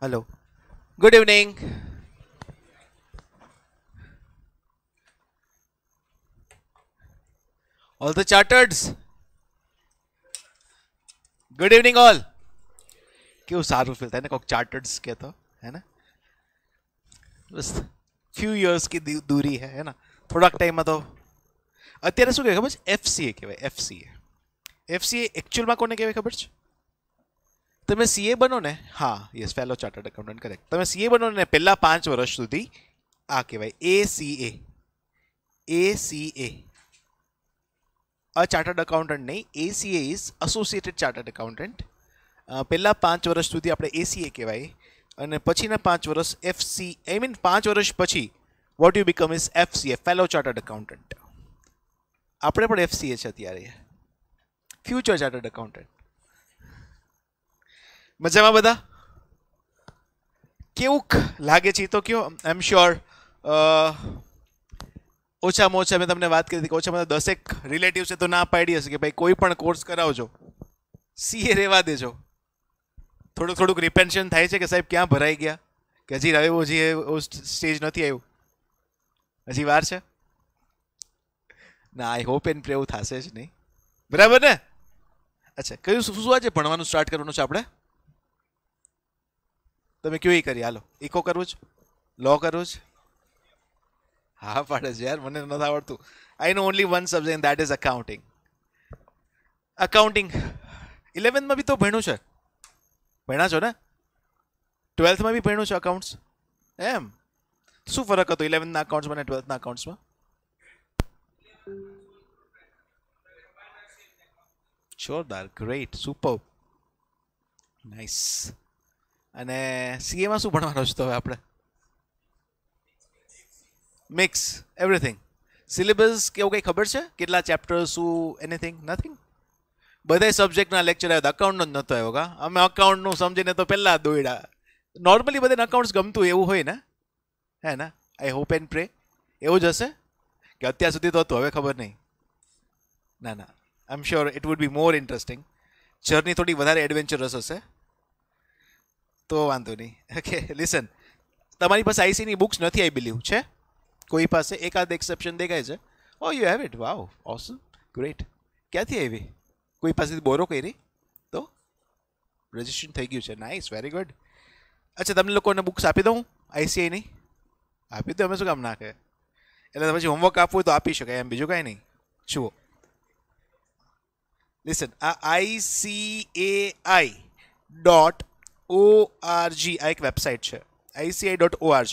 Hello. Good evening. All the chartereds. Good evening all. કેવું સારું feel થાય ને કોક ચાર્ટર્ड्स કે તો હે ને બસ ફ્યુ યર્સ की दूरी है ना થોડાક ટાઈમમાં તો અત્યારે શું કહેવાય ખબર છે એફસીએ કહેવાય એફસીએ એકચ્યુઅલમાં કોને કહેવાય ખબર છે તમે સીએ બનો ને હા yes fellow chartered accountant correct તમે સીએ બનો ને પહેલા 5 વર્ષ સુધી આ કહેવાય એસીએ અ ચાર્ટર્ડ એકાઉન્ટન્ટ નહીં એસીએ ઇઝ એસોસિએટેડ ચાર્ટર્ડ એકાઉન્ટન્ટ પહેલા 5 વર્ષ સુધી આપણે એસીએ કહેવાય અને પછીના 5 વર્ષ એફસી આઈ મીન 5 વર્ષ પછી what you become is FCA fellow chartered accountant આપણે પણ એફસીએ છે અત્યારે ફ્યુચર ચાર્ટર્ડ એકાઉન્ટન્ટ મજામાં બધા કેવુંક લાગે છે તો કયો આઈ એમ શ્યોર ઓછામાં ઓછા મેં તમને વાત કરી હતી કે ઓછામાં ઓછા 10 રિલેટિવ્સે તો ના પાડી હશે કે ભાઈ કોઈ પણ કોર્સ કરાવજો સીએ રહેવા દેજો થોડુંક રિપેન્શન થાય છે કે સાહેબ ક્યાં ભરાઈ ગયા કે હજી આવ્યો હજી સ્ટેજ નથી આવ્યું હજી વાર છે ના આઈ હોપ એન્ડ પ્રે એવું થશે જ નહીં બરાબર ને અચ્છા કયું શું આજે ભણવાનું સ્ટાર્ટ કરવાનું છે આપણે તમે કયો એ કરી હાલો ઇકો કરવું છે લો કરવું છે હા પાડે છે યાર મને નથી આવડતું I know only one subject and that is accounting 11th માં બી તો ભણ્યું છે ભણ્યા છો ને 12th માં બી ભણ્યું છે અકાઉન્ટ્સ એમ શું ફરક હતો 11th ના અકાઉન્ટ્સમાં અને 12th ના અકાઉન્ટ્સમાં જોરદાર ગ્રેટ સુપર નાઇસ અને સીએ માં શું ભણવાનું છે તો હવે આપણે મિક્સ એવરીથિંગ સિલેબસ કેવું કંઈ ખબર છે કેટલા ચેપ્ટર શું એનીથિંગ નથિંગ બધા સબ્જેક્ટના લેક્ચર આવ્યા અકાઉન્ટનો જ નહોતો આવ્યો કા અમે અકાઉન્ટનું સમજીને તો પહેલા દોડ્યા નોર્મલી બધાને અકાઉન્ટ્સ ગમતું એવું હોય ને હે ને આઈ હોપ એન્ડ પ્રે એવું જ હશે કે અત્યાર સુધી તો હતું હવે ખબર નહીં ના I am sure it would be more interesting journey થોડી વધારે એડવેન્ચરસ હશે તો વાંધો નહીં ઓકે લિસન તમારી પાસે આઈસીની બુક્સ નથી આઈ બિલીવ છે કોઈ પાસે એકાદ એક્સેપ્શન દેખાય છે oh you have it wow awesome great ક્યાંથી આવી કોઈ પાસેથી બોરો કરી તો રજિસ્ટ્રેશન થઈ ગયું છે નાઇસ વેરી ગુડ અચ્છા તમને લોકોને બુક્સ આપી દઉં આઈસીઆઈની આપી દો અમે શું કામ નાખે એટલે પછી હોમવર્ક આપવું હોય તો આપી શકાય એમ બીજું કાંઈ નહીં જુઓ લિસન આ ICAI.org આ એક વેબસાઇટ છે ICAI.org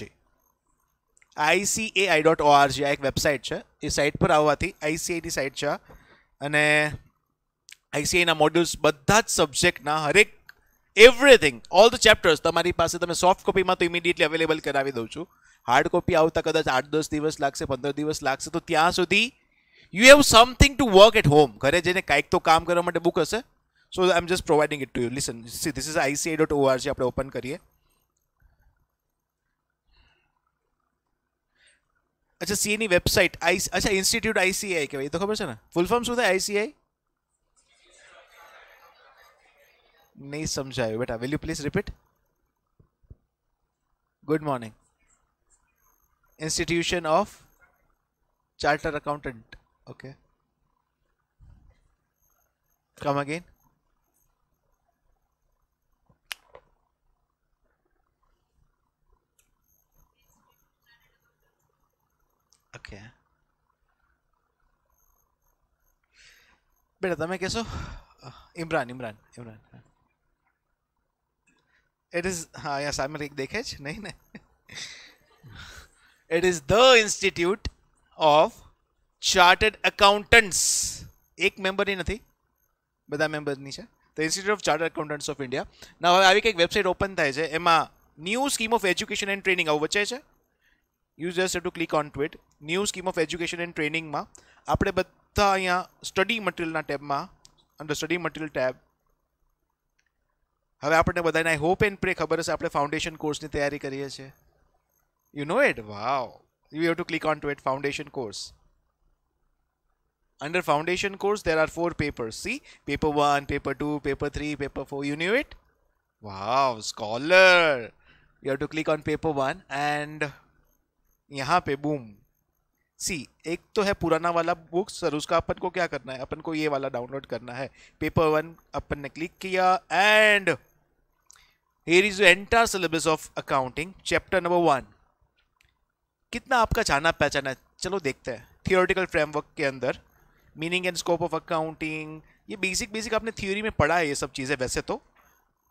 ICAI.org આ એક વેબસાઇટ છે એ સાઇટ પર આવવાથી આઈસીઆઈની સાઇટ છે અને આઈસીઆઈના મોડ્યુલ્સ બધા જ સબ્જેક્ટના હરેક એવરીથિંગ ઓલ ધ ચેપ્ટર્સ તમારી પાસે તમે સોફ્ટ કોપીમાં તો ઇમિડિયેટલી અવેલેબલ કરાવી દઉં છું હાર્ડ કોપી આવતા કદાચ 8-10 દિવસ લાગશે 15 દિવસ લાગશે તો ત્યાં સુધી you have something to work at home ઘરે જઈને કાંઈક તો કામ કરવા માટે બુક હશે so I am just providing it to you listen see this is ICAI.org આપણે ઓપન કરીએ અચ્છા સીએની વેબસાઇટ અચ્છા ઇન્સ્ટિટ્યૂટ આઈસીઆઈ કહેવાય એ તો ખબર છે ને ફૂલ ફોર્મ શું થાય આઈસીઆઈ नहीं समझायो बेटा will you please repeat good morning institution of charter accountant okay come again okay बेटा તમે કહેશો ઇમરાન It is yeah સામે એક દેખે છે નહીં ને It is the Institute of Chartered Accountants એક મેમ્બરની નથી બધા મેમ્બરની છે The Institute of Chartered Accountants of India now હવે આવી કંઈક વેબસાઇટ ઓપન થાય છે એમાં new scheme of education and training આવું વચ્ચે છે you just have to click on to it new scheme of education and ટ્રેનિંગમાં આપણે બધા અહીંયા સ્ટડી મટીરિયલના ટેબમાં અંડર સ્ટડી મટીરિયલ ટેબ હવે આપણને બધાને આઈ હોપ એન્ડ પ્રે ખબર હશે આપણે ફાઉન્ડેશન કોર્સની તૈયારી કરીએ છીએ you know it wow you have to click on to it foundation course under foundation course there are 4 papers see paper 1 paper 2 paper 3 paper 4 you knew it wow scholar. You have to click on paper one and यहाँ पे boom. सी एक तो है पुराना वाला book sir, उसका अपन को क्या करना है, अपन को ये वाला डाउनलोड करना है. पेपर वन अपन ने क्लिक किया and here is the entire syllabus of accounting chapter number 1. कितना आपका जाना पहचाना है, चलो देखते हैं. थियोरेटिकल फ्रेमवर्क के अंदर meaning and scope of accounting, ये बेसिक बेसिक आपने थ्योरी में पढ़ा है ये सब चीज़ें वैसे तो,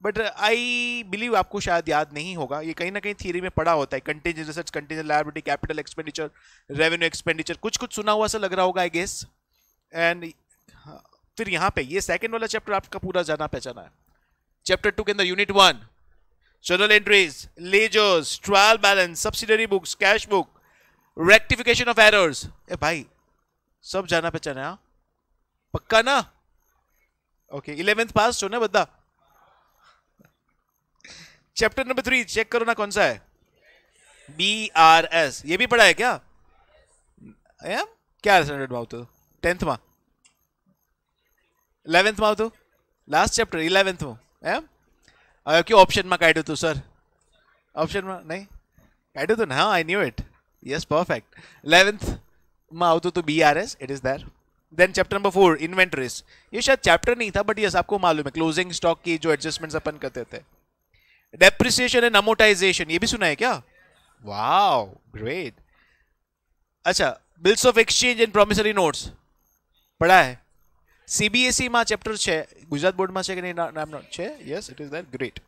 बट आई बिलीव आपको शायद याद नहीं होगा. ये कहीं ना कहीं थ्योरी में पढ़ा होता है. Contingent research, contingent liability, capital expenditure, revenue expenditure, कुछ कुछ सुना हुआ सा लग रहा होगा आई गेस. एंड फिर यहाँ पे ये सेकंड वाला चैप्टर आपका पूरा जाना पहचाना है. चैप्टर 2 के अंदर unit 1 journal entries, ledgers, trial balance, subsidiary books, cash book, rectification of errors. ए भाई सब जाना पहचाना है, हाँ? पक्का ना? ओके 11th पास हो ना बद्दा. चैप्टर नंबर 3 चेक करो ना कौन सा है. BRS ये भी पढ़ा है क्या? क्या स्टैंडर्ड में तो 10th में, 11th में तो लास्ट चैप्टर 11th में क्यों ऑप्शन में काढ्યું તું सर? ऑप्शन में नहीं काढ્યું તું ને? हाँ I knew it. Yes perfect. 11th में આવતું तो BRS it is there. Then chapter number 4 inventories, ये शायद चैप्टर नहीं था बट यस आपको मालूम है क्लोजिंग स्टॉक की जो एडजस्टमेंट्स अपन करते थे. डेप्रिसिएशन एंड अमोर्टाइजेशन ये भी सुना है क्या? Wow great. अच्छा bills of exchange and promissory notes पढ़ा है. सीबीएसई में चैप्टर છે, गुजरात बोर्ड में છે કે નહીં નામ છે? Yes it is there. Great.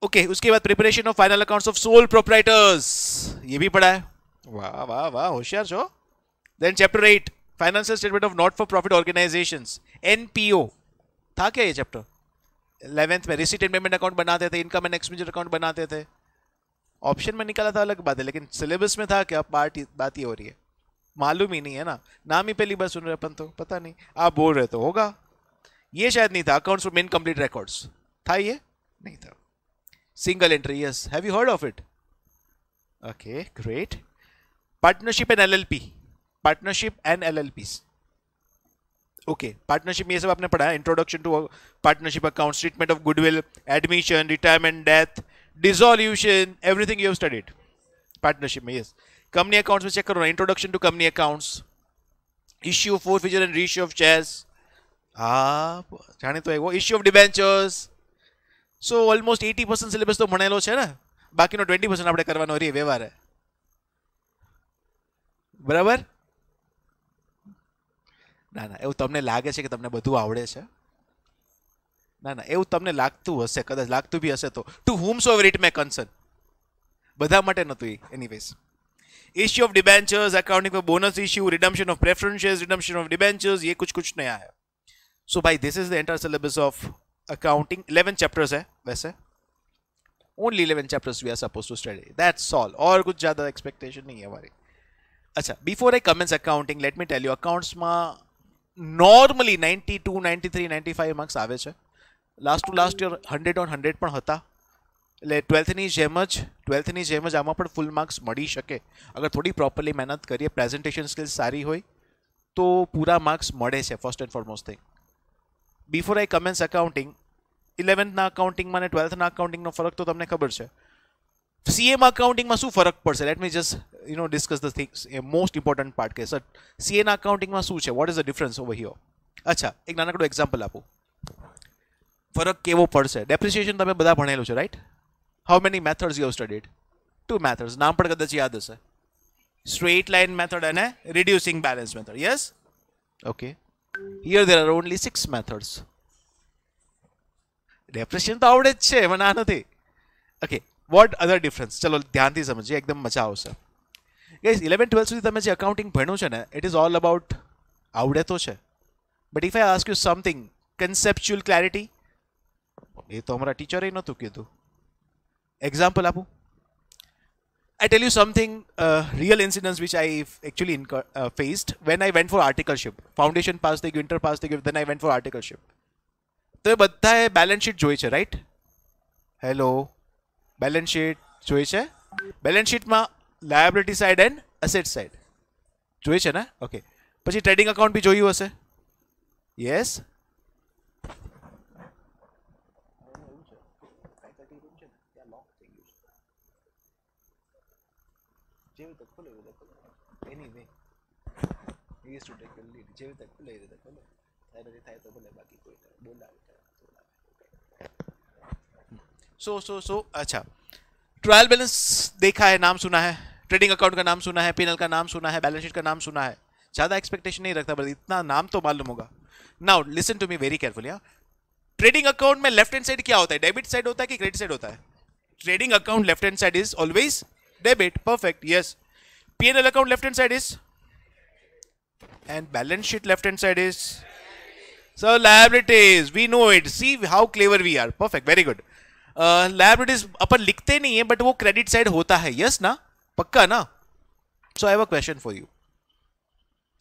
Okay उसके बाद preparation of final accounts of sole proprietors ये भी पढ़ा है. वाह वाह वाह होशियार છો. Then chapter 8 financial statement of not for profit organisations, NPO था क्या ये चैप्टर? 11th में रिसीट एंड पेमेंट अकाउंट बनाते थे, इनकम एंड एक्सपेंडिचर अकाउंट बनाते थे. ऑप्शन में निकाला था अलग बात है, लेकिन सिलेबस में था क्या? बात ये हो रही है, मालूम ही नहीं है ना, नाम ही पहली बार सुन रहे अपन तो, पता नहीं. आप बोल रहे तो होगा. ये शायद नहीं था. अकाउंट्स फॉर इनकम्प्लीट रिकॉर्ड्स था ये? नहीं था. Single entry, yes have you heard of it? Okay great. Partnership and LLP, partnership and LLPs. Okay partnership में ये सब आपने पढ़ा है. Introduction to partnership accounts, treatment of goodwill, admission, retirement, death, dissolution, everything you have studied partnership में. Yes company accounts में check करो ना. Introduction to company accounts, issue of forfeiture and reissue of shares, जाने तो वो issue of debentures. So almost 80% syllabus તો ભણેલો છે ને, બાકીનો 20% આપણે કરવાનો રહે વ્યવહાર. બરાબર? ના ના એવું તમને લાગે છે કે તમને બધું આવડે છે? ના ના એવું તમને લાગતું હશે, કદાચ લાગતું બી હશે તો to whomsoever it may concern, બધા માટે નતું એ. Anyways issue of debentures, accounting for bonus issue, redemption of preferences, redemption of debentures, ये कुछ कुछ नया है. सो भाई this is the entire syllabus of accounting. 11 chapters है वैसे, only 11 chapters we are suppose to study, that's all. और कुछ ज्यादा एक्सपेक्टेशन नहीं है हमारी. अच्छा before I commence accounting let me tell you, accounts में नॉर्मली 92, 93, 95 मार्क्स आवे छे. Last to last year 100 on 100 પણ હતા. એટલે 12thની જેમ જ આમાં પણ ફૂલ માર્ક્સ મળી શકે અગર થોડી પ્રોપરલી મહેનત કરીએ, પ્રેઝન્ટેશન સ્કિલ્સ સારી હોય તો પૂરા માર્ક્સ મળે છે. First and foremost thing before I commence accounting, 11thના અકાઉન્ટિંગમાં અને 12thના અકાઉન્ટિંગનો ફરક તો તમને ખબર છે. સીએમાં અકાઉન્ટિંગમાં શું ફરક પડશે? Let me just discuss the things, most important part કે સર સીએના અકાઉન્ટિંગમાં શું છે, what is the difference over here. અચ્છા એક નાનકડું એક્ઝામ્પલ આપું, ફરક કેવો પડશે. ડેપ્રિસિએશન તમે બધા ભણેલું છે right? How many methods you have studied? 2 methods. नाम पर कदाच याद हशे. Straight line method and a reducing balance method. Yes? Okay. Here there are only 6 methods. Depreciation तो आवड़े જ છે, મને આ નથી. Okay. What other difference? ચલો ધ્યાનથી સમજીએ, એકદમ મજા આવશે. Guys 11 12 સુધી તમે જે અકાઉન્ટિંગ ભણ્યું છે ને, it is all about આવડે તો છે. But if I ask you something, conceptual clarity, એ તો અમારા ટીચરે નહોતું કીધું. Example આપું. I tell you something, real incidents which I actually faced when I went for articleship. Foundation pass થઈ ગયું, inter pass થઈ ગયું, then I went for articleship. તો એ બધાએ બેલેન્સ શીટ જોઈ છે રાઈટ? હેલો બેલેન્સ શીટ જોઈ છે? બેલેન્સ શીટમાં liability side and asset side જોઈ છે ને? ઓકે પછી ટ્રેડિંગ અકાઉન્ટ બી જોયું હશે? યસ ફેકલ્ટી રૂમ છે ને ત્યાં લોક થઈ ગયું છે. જેવી રીતે ખોલે એવી રીતે ખોલે. Anyway he used to take the lead. જેવી રીતે ખોલે એવી રીતે ખોલે. થાય તો ભલે, બાકી કોઈ બોલાવે. सो अच्छा, ट्रायल बैलेंस देखा है, नाम सुना है, ट्रेडिंग अकाउंट का नाम सुना है, पीएनएल का नाम सुना है, बैलेंस शीट का नाम सुना है. ज्यादा एक्सपेक्टेशन नहीं रखता, बट इतना नाम तो मालूम होगा. Now listen to me very carefully. Trading account में लेफ्ट हैंड साइड क्या होता है? डेबिट साइड होता है कि क्रेडिट साइड होता है? Trading account left hand side is always debit. Perfect, yes. PNL account left hand side is, and balance sheet left hand side is, so liabilities, we know it. See how clever we are. Perfect, very good. Liabilities अपन लिखते नहीं है, but वो credit side होता है. Yes ना, पक्का ना? So I have a question for you.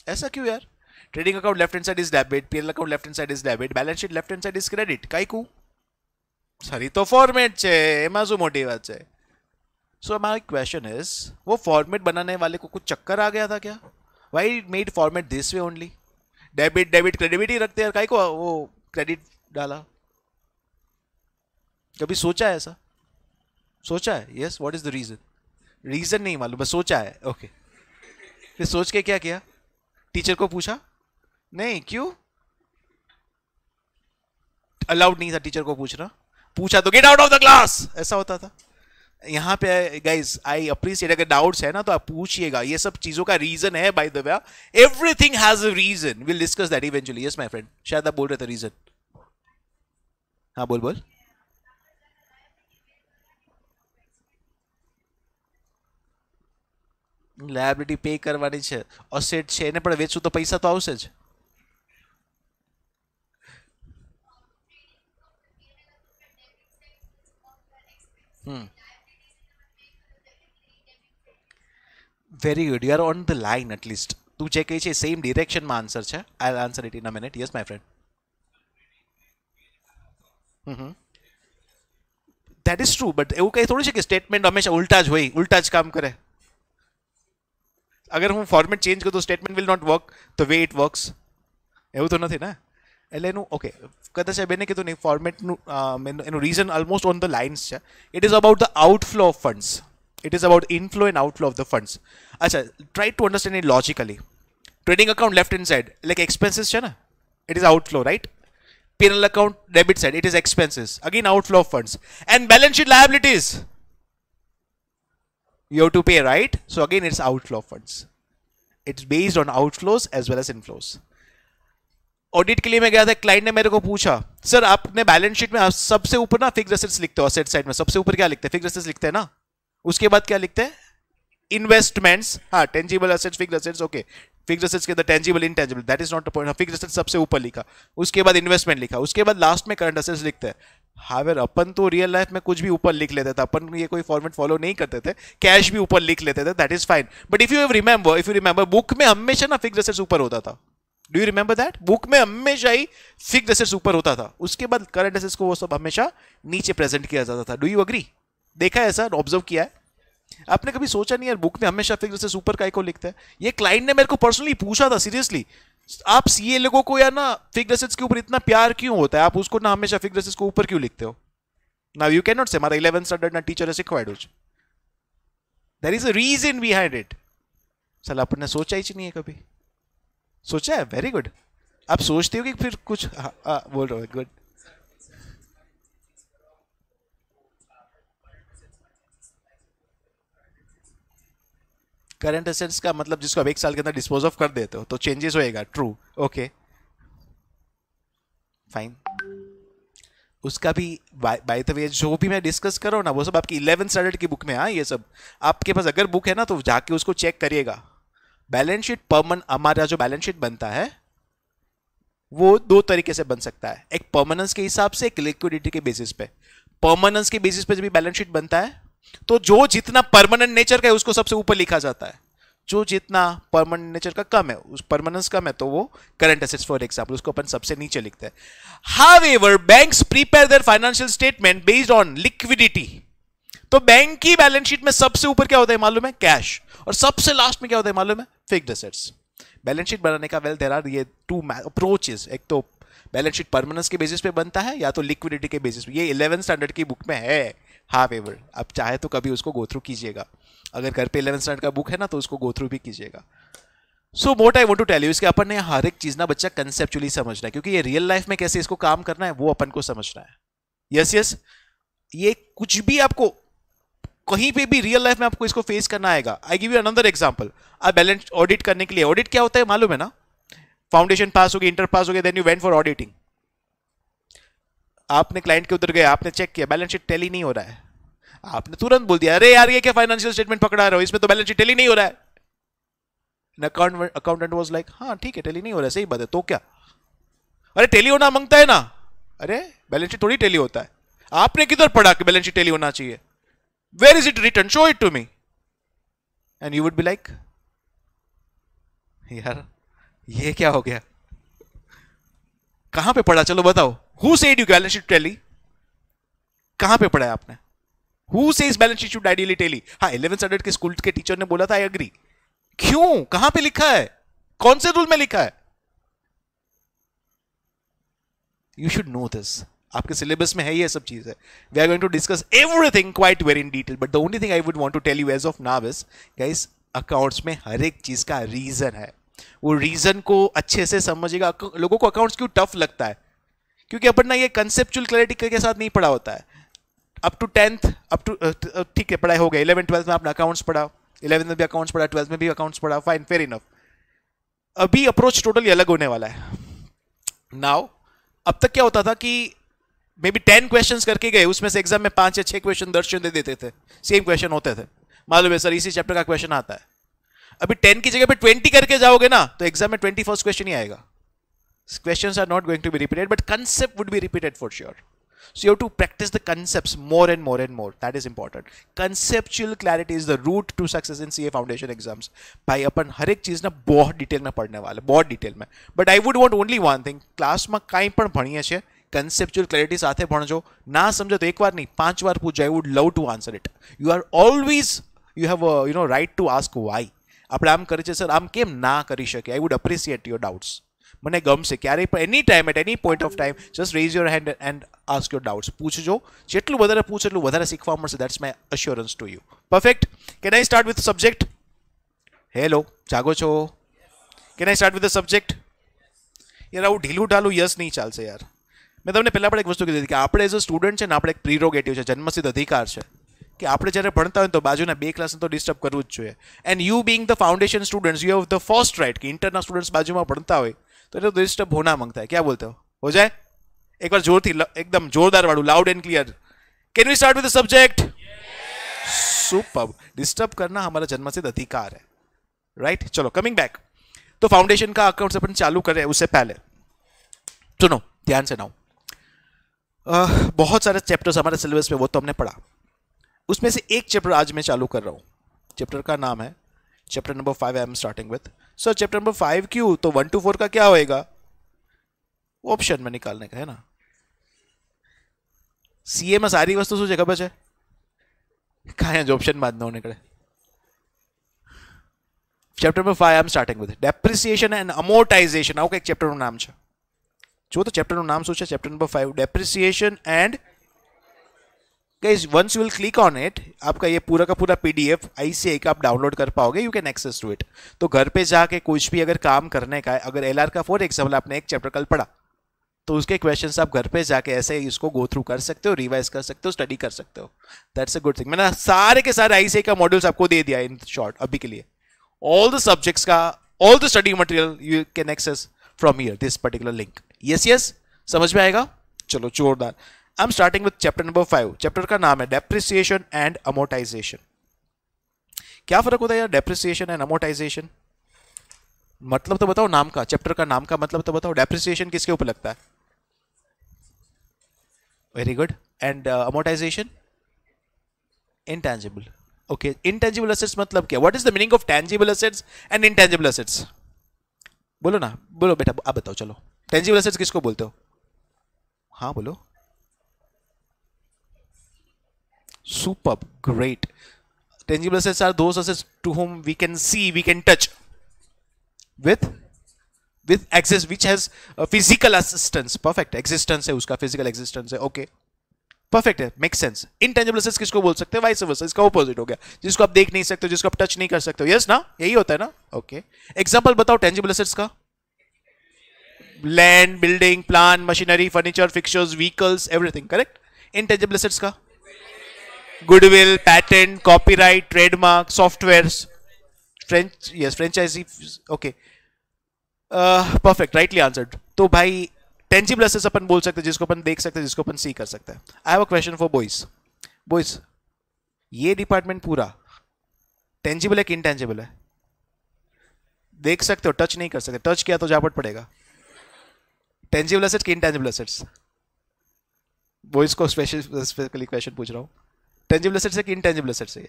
ऐसा क्यों यार? Trading account left hand side is debit, PNL account left hand side is debit, balance sheet left hand side is credit. કાઈ કુ સારી તો ફોર્મેટ છે, એમાં શું મોટી વાત છે? सो माय क्वेश्चन इज, वो फॉर्मेट बनाने वाले को कुछ चक्कर आ गया था क्या? Why made format this way only? Debit debit credit ही रखते हैं, काहे को वो क्रेडिट डाला? कभी सोचा है ऐसा? सोचा है? Yes. What is the reason? Reason नहीं मालूम, बस सोचा है. ओके. फिर सोच के क्या किया? टीचर को पूछा? नहीं, क्यों? अलाउड नहीं था टीचर को पूछना. पूछा तो get out of the class, ऐसा होता था. यहाँ पे गाइज आई अप्रिशिएट, अगर डाउट्स है ना तो आप पूछिएगा. ये सब चीजों का रीजन है, by the way. Everything has a reason. Will discuss that eventually. Yes my friend, शायद आप बोल रहे थे रीजन. हाँ बोल बोल. લાયબિલિટી પે કરવાની છે, અસેટ છે, એને પણ વેચું તો પૈસા તો આવશે જ. Very good, you are on the line at least. તું જે કહે છે સેમ ડિરેક્શનમાં આન્સર છે. I answer it in a minute. Yes my friend. That is true, but એવું કંઈ થોડું છે કે સ્ટેટમેન્ટ હંમેશા ઉલટા જ હોય, ઉલટા જ કામ કરે. અગર હું ફોર્મેટ ચેન્જ કરું તો statement will not work the way it works. એવું તો નથી ને? એટલે એનું ઓકે, કદાચ બેને કીધું નહીં, ફોર્મેટનું એનું reason almost on the lines છે. It is about the outflow of funds. It is about inflow and outflow of the funds. Acha, try to understand it logically. Trading account left hand side, like expenses है ना? It is outflow, right? P&L account debit side, it is expenses. Again outflow of funds. And balance sheet liabilities, you have to pay, right? So again it's outflow of funds. It's based on outflows as well as inflows. Audit के लिए मैं गया था, client ने मेरे को पूछा, sir आपने बैलेंस शीट में सबसे ऊपर ना फिक्स्ड एसेट्स लिखते हो, असेट साइड में सबसे ऊपर क्या लिखते हैं? फिक्स्ड एसेट्स लिखते हैं ना. उसके बाद क्या लिखते हैं? इन्वेस्टमेंट्स. हाँ, tangible assets, fixed assets. Okay, fixed assets के अंदर tangible intangible, that is not the point. Fixed assets सबसे ऊपर लिखा, उसके बाद इन्वेस्टमेंट लिखा, उसके बाद लास्ट में करंट एसेट्स लिखते हैं. हावेर अपन तो रियल लाइफ में कुछ भी ऊपर लिख लेते थे, अपन ये कोई फॉर्मेट फॉलो नहीं करते थे. कैश भी ऊपर लिख लेते थे, that is fine. But if you remember book में हमेशा ना फिक्स्ड एसेट्स ऊपर होता था. Do you remember that? Book में हमेशा ही फिक्स्ड एसेट्स ऊपर होता था, उसके बाद करंट एसेट्स को वो सब हमेशा नीचे प्रेजेंट किया जाता था. Do you agree? देखा है ऐसा, ऑब्जर्व किया है? आपने कभी सोचा नहीं यार बुक में हमेशा फिक्स्ड एसेट्स ऊपर काय को लिखता है? ये क्लाइंट ने मेरे को पर्सनली पूछा था, सीरियसली. आप सीए लोगों को यार ना फिक्स्ड एसेट्स के ऊपर इतना प्यार क्यों होता है? आप उसको ना हमेशा फिक्स्ड एसेट्स को ऊपर क्यों लिखते हो? नाउ यू कैन नॉट से हमारा 11th स्टैंडर्ड ना टीचर है सिखवाड़ो. There is a reason behind it. साला अपन ने सोचा ही नहीं है कभी. सोचा है? Very good. आप सोचते हो कि फिर कुछ बोल रहे हो. गुड. करंट एसेट्स का मतलब जिसको अब 1 साल के अंदर डिस्पोज ऑफ कर देते हो तो चेंजेस होएगा. ट्रू. Okay fine. उसका भी बाय द वे जो भी मैं डिस्कस कर रहा हूं ना वो सब आपकी 11th स्टैंडर्ड की बुक में. हाँ, ये सब आपके पास अगर बुक है ना तो जाके उसको चेक करिएगा. बैलेंस शीट परमानेंट, हमारा जो बैलेंस शीट बनता है वो 2 तरीके से बन सकता है. एक परमानेंस के हिसाब से, एक लिक्विडिटी के बेसिस पे. परमानेंस के बेसिस पे जब बैलेंस शीट बनता है तो जो जितना परमानेंट नेचर का है उसको सबसे ऊपर लिखा जाता है. जो जितना परमानेंट नेचर का कम है, उस परमानेंस कम है, तो वो करंट एसेट्स फॉर एग्जांपल, उसको अपन सबसे नीचे लिखते हैं. However banks prepare their financial statement based on liquidity. तो बैंक की बैलेंस शीट में सबसे ऊपर क्या होता है मालूम है? कैश. और सबसे लास्ट में क्या होता है मालूम है? Fixed assets. बैलेंस शीट बनाने का वेल देयर आर ये 2 अप्रोचेस. एक तो बैलेंस शीट परमानेंस के बेसिस पे बनता है या तो लिक्विडिटी के बेसिस पे। ये 11th स्टैंडर्ड की बुक में है। हाउएवर आप चाहे तो कभी उसको गो थ्रू कीजिएगा, अगर घर पे 11th स्टैंडर्ड का बुक है ना तो उसको गो थ्रू भी कीजिएगा। So what I want to tell you, इसके अपन ने हर एक चीज ना बच्चा कंसेप्चुअली समझना है, क्योंकि ये रियल लाइफ में कैसे इसको काम करना है वो अपन को समझना है। यस यस, ये कुछ भी आपको कहीं पे भी रियल लाइफ में आपको इसको फेस करना आएगा। I give you another example. आप बैलेंस ऑडिट करने के लिए, ऑडिट क्या होता है मालूम है ना? फाउंडेशन पास हो गई, इंटर पास हो गया, then you went for auditing. आपने क्लाइंट के उधर गए, आपने चेक किया बैलेंस शीट टैली नहीं हो रहा है, आपने तुरंत बोल दिया अरे यार ये क्या फाइनेंशियल स्टेटमेंट पकड़ा रहे हो, इसमें तो बैलेंस शीट टैली नहीं हो रहा है। अकाउंटेंट वाज लाइक हाँ ठीक है टैली नहीं हो रहा है, सही बात है, तो क्या? अरे टैली होना मांगता है ना, अरे बैलेंस शीट थोड़ी टैली होता है, आपने किधर पढ़ा कि बैलेंस शीट टैली होना चाहिए? Where is it written, show it to me. And you would be like यार ये क्या हो गया, कहां पे पढ़ा, चलो बताओ। Who said you balance sheet tally, कहां पे पढ़ा है आपने? Who says balance sheet should ideally tally? हाँ 11th स्टैंडर्ड के स्कूल के टीचर ने बोला था, आई एग्री। क्यों, कहां पे लिखा है, कौन से रूल में लिखा है? यू शुड नो दिस, आपके सिलेबस में है ये सब चीज है। We are going to discuss everything quite very in detail, but the only thing I would want to tell you as of now is guys, accounts में हर एक चीज का रीजन है, वो रीजन को अच्छे से समझिएगा। लोगों को अकाउंट्स क्यों टफ लगता है, क्योंकि अपन ना ये कंसेप्चुअल क्लैरिटी के साथ नहीं पढ़ा होता है। Up to 10th, up to ठीक है पढ़ाई हो गई, 11th 12th में आपने अकाउंट्स पढ़ा, 11th में भी अकाउंट्स पढ़ा, 12th में भी अकाउंट्स पढ़ा, फाइन फेयर इनफ। अभी अप्रोच टोटली अलग होने वाला है। नाउ अब तक क्या होता था कि मे बी 10 क्वेश्चंस करके गए, उसमें से एग्जाम में 5 या 6 क्वेश्चन दर्शन दे देते थे, सेम क्वेश्चन होते थे, मालूम है सर इसी चैप्टर का क्वेश्चन आता है। अभी 10 की जगह पे 20 करके जाओगे ना तो एग्जाम में 21st क्वेश्चन ही आएगा। Questions are not going to be repeated, but concept would be repeated for sure. So you have to practice the concepts more and more and more. That is important. Conceptual clarity is the root to success in CA foundation exams. भाई अपन हर एक चीज ना बहुत detail में पढ़ने वाले, बहुत detail में। But I would want only one thing. Class में कहीं पण भणिए छे, conceptual clarity साथे भणजो, ना समझो तो एक बार नहीं 5 बार पूछो। I would love to answer it. You are always, you have a right to ask why. આપણે આમ કરી છે સર, આમ કેમ ના કરી શકે? I would appreciate your doubts. મને ગમશે ક્યારે પણ any time at any point of time just raise your hand and ask your doubts. પૂછજો, જેટલું વધારે પૂછો એટલું વધારે શીખવા મળશે. That's my assurance to you. Perfect. Can I start with subject? Hello, જાગો છો? Can I start with the subject? યાર આવું ઢીલું ઢાલું યસ નહીં ચાલશે યાર. મેં તમને પહેલાં પણ એક વસ્તુ કીધી હતી કે આપણે એઝ અ સ્ટુડન્ટ છે ને, આપણે એક પ્રિરોગેટિવ છે, જન્મસિદ્ધ અધિકાર છે કે આપણે જ્યારે ભણતા હોય તો બાજુના બે ક્લાસને તો ડિસ્ટર્બ કરવું જ જોઈએ. And you being the foundation students you have the first right कि इंटरना स्टूडेंट्स बाजू में पढ़ता हो तो ये डिस्टर्ब होना मांगता है. क्या बोलते हो जाए? एक बार जोर थी एकदम जोरदार वालू, loud and clear. Can we start with the subject? Superb. Disturb करना हमारा जन्मसिद्ध अधिकार है, राइट? चलो कमिंग बैक, तो फाउंडेशन का अकाउंट अपन चालू करें उससे पहले सुनो ध्यान से नाउ. बहुत सारे चैप्टर्स हमारे सिलेबस में वो तो हमने पढ़ा, उसमें से एक चैप्टर आज मैं चालू कर रहा हूं. चैप्टर का नाम है chapter number 5. I am starting with. Sir chapter number 5 क्यों? तो 1 to 4 का क्या होएगा? ऑप्शन में निकालने का है ना. सीए में सारी वस्तु શું છે ખબર છે? કાંઈ જ ઓપ્શન બાદ ન નીકળે. Chapter number 5 I am starting with depreciation and amortisation. આવું કંઈક ચેપ્ટરનું નામ છે. જો તો ચેપ્ટરનું નામ શું છે? Chapter number 5 depreciation and. Guys once you will click on it, आपका ये पूरा का पूरा पीडीएफ आईसीआई का आप डाउनलोड कर पाओगे. You can access to it. तो घर पे जाके कुछ भी अगर काम करने का है, अगर एलआर का फॉर एग्जाम्पल आपने एक चैप्टर कल पढ़ा तो उसके क्वेश्चंस आप घर पे जाके ऐसे इसको गो थ्रू कर सकते हो, रिवाइज कर सकते हो, स्टडी कर सकते हो. That's a good thing. मैंने सारे के सारे आईसीआई का मॉड्यूल्स आपको दे दिया इन शॉर्ट अभी के लिए. ऑल द सब्जेक्ट्स का all the study material you can access from here this particular link. Yes yes, समझ में आएगा? चलो जोरदार. I am starting with chapter number 5. Chapter का नाम है डेप्रिसिएशन एंड अमोर्टाइजेशन. क्या फर्क होता है यार डेप्रिसिएशन एंड अमोर्टाइजेशन? मतलब तो बताओ नाम का, चैप्टर का नाम का मतलब तो बताओ. डेप्रिसिएशन किसके ऊपर लगता है? Very good. And amortisation? Intangible. Okay, intangible assets मतलब क्या? What is the meaning of tangible assets and intangible assets? बोलो ना, बोलो बेटा, आप बताओ. चलो, टेंजिबल एसेट्स किसको बोलते हो? हाँ बोलो. Superb, great. Tangible assets are those assets to whom we can see, we can touch with with exist which has physical assistance, perfect, existence है उसका, फिजिकल एग्जिस्टेंस है, ओके परफेक्ट है, मेक सेंस। इनटेंजिबल एसेट्स किसको बोल सकते हैं? Vice versa, इसका opposite हो गया, जिसको आप देख नहीं सकते, जिसको आप टच नहीं कर सकते, यस ना, यही होता है ना, ओके। एग्जांपल बताओ टेंजिबल एसेट्स का। Land, building, plant, machinery, furniture, fixtures, vehicles, everything, correct. Intangible assets का goodwill, patent, copyright, trademark, softwares, french, yes franchisee, okay perfect, rightly answered. तो भाई टेंजिबल एसेट्स अपन बोल सकते हैं जिसको अपन देख सकते हैं, जिसको अपन सी कर सकते हैं। आई have a question for boys. Boys, ये डिपार्टमेंट पूरा टेंजिबल है कि इनटेंजिबल है? देख सकते हो, टच नहीं कर सकते, टच किया तो जापट पड़ेगा। टेंजिबल एसेट्स कि इनटेंजिबल एसेट्स? बॉयज को स्पेसिफिकली क्वेश्चन पूछ रहा हूं, टेंजिबल एसेट्स है कि इनटेंजिबल एसेट्स है?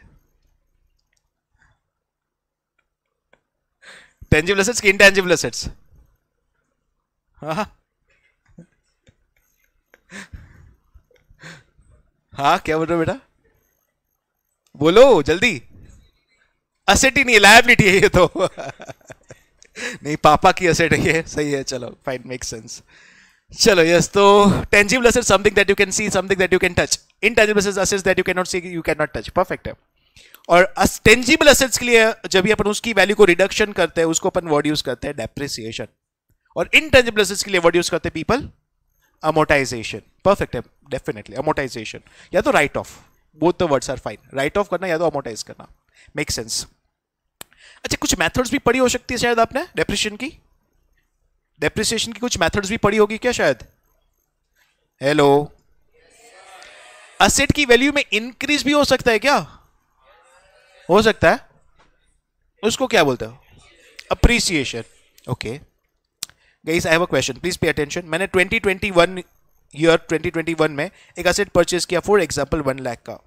टेंजिबल एसेट्स कि इनटेंजिबल एसेट्स? हाँ क्या बोल रहे हो बेटा, बोलो जल्दी। असेट ही नहीं, लायबिलिटी है ये तो। नहीं, पापा की असेट है ये, सही है, चलो फाइन, मेक सेंस। चलो यस, तो tangible asset something that you can see, something that you can touch. Intangible assets that you can not see, you can not touch, perfect है। और टेंजिबल एसेट्स के लिए जब भी अपन उसकी वैल्यू को रिडक्शन करते हैं, उसको अपन वर्ड यूज करते हैं डेप्रिसिएशन, और इनटेंजिबल एसेट्स के लिए वर्ड यूज करते हैं पीपल अमोर्टाइजेशन, परफेक्ट है, डेफिनेटली अमोर्टाइजेशन, या तो write off, both the words are fine, write off करना या तो अमोर्टाइज करना, मेक सेंस। अच्छा, कुछ मेथड्स भी पढ़ी हो सकती है शायद आपने डेप्रिसिएशन की, डेप्रिसिएशन की कुछ मेथड्स भी पढ़ी होगी क्या शायद? हेलो, असेट की वैल्यू में इंक्रीज भी हो सकता है क्या? हो सकता है, उसको क्या बोलते हो? Appreciation, okay. Guys I have a question, please pay attention. मैंने 2021 में एक एसेट परचेज किया, फॉर एग्जांपल 1 लाख का।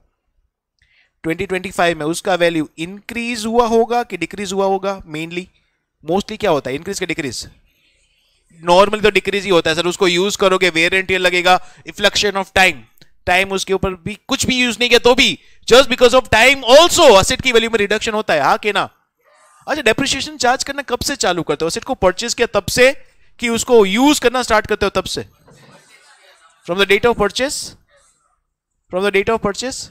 2025 में उसका वैल्यू इंक्रीज हुआ होगा कि डिक्रीज हुआ होगा? मेनली मोस्टली क्या होता है, इंक्रीज के डिक्रीज? नॉर्मली तो डिक्रीज ही होता है सर, उसको यूज करोगे वेयर एंड टियर लगेगा, इफ्लेक्शन ऑफ टाइम, टाइम उसके ऊपर भी कुछ भी यूज नहीं किया तो भी just because of time also asset की वैल्यू में रिडक्शन होता है, हाँ के ना? अच्छा, डेप्रिसिएशन चार्ज करना कब से चालू करते हो? एसेट को परचेज किया तब से कि उसको यूज करना स्टार्ट करते हो तब से? From the date of purchase, from the date of purchase,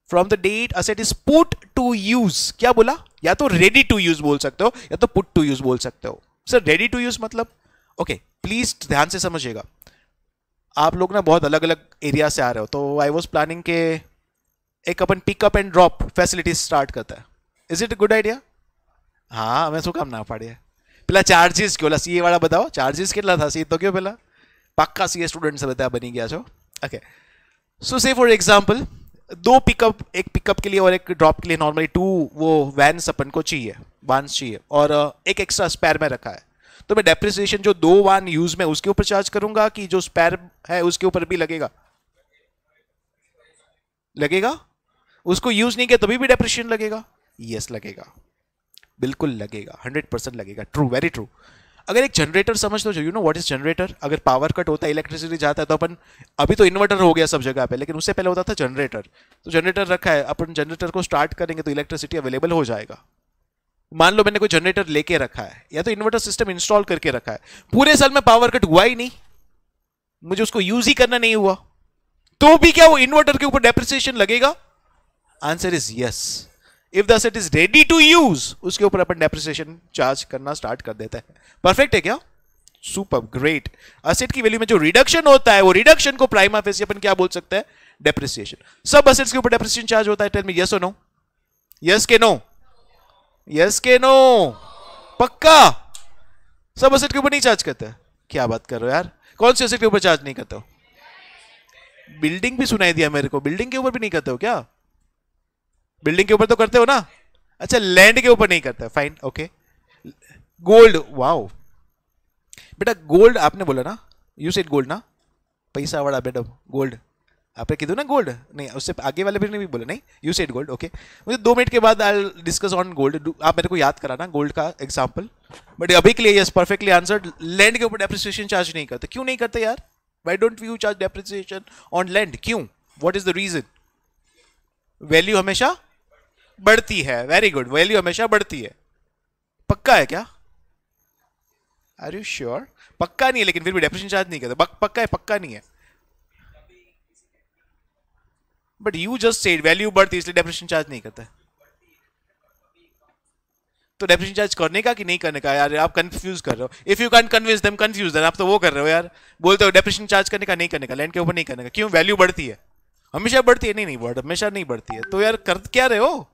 from the date asset is put to use. क्या बोला? या तो रेडी टू यूज बोल सकते हो या तो पुट टू यूज बोल सकते हो। सर रेडी टू यूज मतलब, ओके प्लीज ध्यान से समझिएगा, आप लोग ना बहुत अलग अलग एरिया से आ रहे हो, तो आई वॉज प्लानिंग के एक अपन pickup and drop facility start करता है, इज इट गुड आइडिया? हाँ, मैं શું કામ ના પાડીએ? પેલા ચાર્જીસ કે ઓલા સીએ વાળા બતાવો, ચાર્જીસ કેટલા થશે તો કયો પેલા? પાક્કા સીએ સ્ટુડન્ટ છે બધા બની ગયા છો, ओके। सो से फॉर एग्जांपल दो पिकअप, एक पिकअप के लिए और एक ड्रॉप के लिए नॉर्मली 2 वो वैन्स अपन को चाहिए, वान्स चाहिए, और एक एक्स्ट्रा स्पेयर में रखा है, तो मैं डेप्रिसिएशन जो 2 वान यूज में उसके ऊपर चार्ज करूंगा कि जो स्पेयर है उसके ऊपर भी लगेगा? लगेगा, उसको यूज नहीं किया तभी भी डेप्रिसिएशन लगेगा? यस लगेगा, बिल्कुल लगेगा, 100% लगेगा, ट्रू, वेरी ट्रू। अगर एक जनरेटर समझ लो, you know what is generator, अगर पावर कट होता है, इलेक्ट्रिसिटी जाता है, तो अपन, अभी तो इन्वर्टर हो गया सब जगह पे, लेकिन उससे पहले होता था जनरेटर, तो जनरेटर रखा है, अपन जनरेटर को स्टार्ट करेंगे तो इलेक्ट्रिसिटी अवेलेबल हो जाएगा। मान लो मैंने कोई जनरेटर लेके रखा है या तो इन्वर्टर सिस्टम इंस्टॉल करके रखा है, पूरे साल में पावर कट हुआ ही नहीं, मुझे उसको यूज ही करना नहीं हुआ, तो भी क्या वो इन्वर्टर के ऊपर डेप्रिसिएशन लगेगा? Answer is yes. If the asset is ready to use, उसके ऊपर अपन डेप्रिसिएशन चार्ज करना स्टार्ट कर देते हैं। परफेक्ट है क्या? Super, great. एसेट की वैल्यू में जो रिडक्शन होता है, वो रिडक्शन को प्राइमा फेसी अपन क्या बोल सकते हैं? डेप्रिसिएशन। सब एसेट्स के ऊपर डेप्रिसिएशन चार्ज होता है, टेल मी यस और नो, यस के नो, यस के नो, पक्का? सब एसेट के ऊपर नहीं चार्ज करते? क्या बात कर रहे हो यार, कौन से एसेट के ऊपर चार्ज नहीं करते हो? बिल्डिंग भी सुनाई दिया मेरे को, बिल्डिंग के ऊपर भी नहीं करते हो क्या? बिल्डिंग के ऊपर तो करते हो ना, अच्छा लैंड के ऊपर नहीं करते, फाइन, ओके। गोल्ड, वाओ बेटा, गोल्ड आपने बोला ना, यू सेड गोल्ड ना, पैसा वाला बेटा गोल्ड, आपने कीधु ना गोल्ड, नहीं उससे आगे वाले भी नहीं बोला, नहीं यू सेड गोल्ड, ओके। मुझे 2 मिनट के बाद आई डिस्कस ऑन गोल्ड, आप मेरे को याद कराना गोल्ड का एग्जांपल, बट अभी के लिए यस परफेक्टली आंसर्ड, लैंड के ऊपर डेप्रिसिएशन चार्ज नहीं करते। क्यों नहीं करते यार? Why don't you charge depreciation on land? क्यों? What is the reason? Value हमेशा बढ़ती है, वेरी गुड, वैल्यू हमेशा बढ़ती है, पक्का है क्या? Are you sure? पक्का नहीं है लेकिन फिर भी डेप्रिसिएशन चार्ज नहीं करते। पक्का है? पक्का नहीं है। But you just said value बढ़ती इसलिए डेप्रिसिएशन चार्ज नहीं करता। तो डेप्रिसिएशन चार्ज करने का कि नहीं करने का यार? आप कंफ्यूज कर रहे हो। If you can convince them confuse them. आप तो वो कर रहे हो यार, बोलते हो डेप्रिसिएशन चार्ज करने का नहीं करने का, लैंड के ऊपर नहीं करने का। क्यों? वैल्यू बढ़ती है, हमेशा बढ़ती है। नहीं नहीं बढ़, हमेशा नहीं बढ़ती है। तो यार कर क्या रहे हो?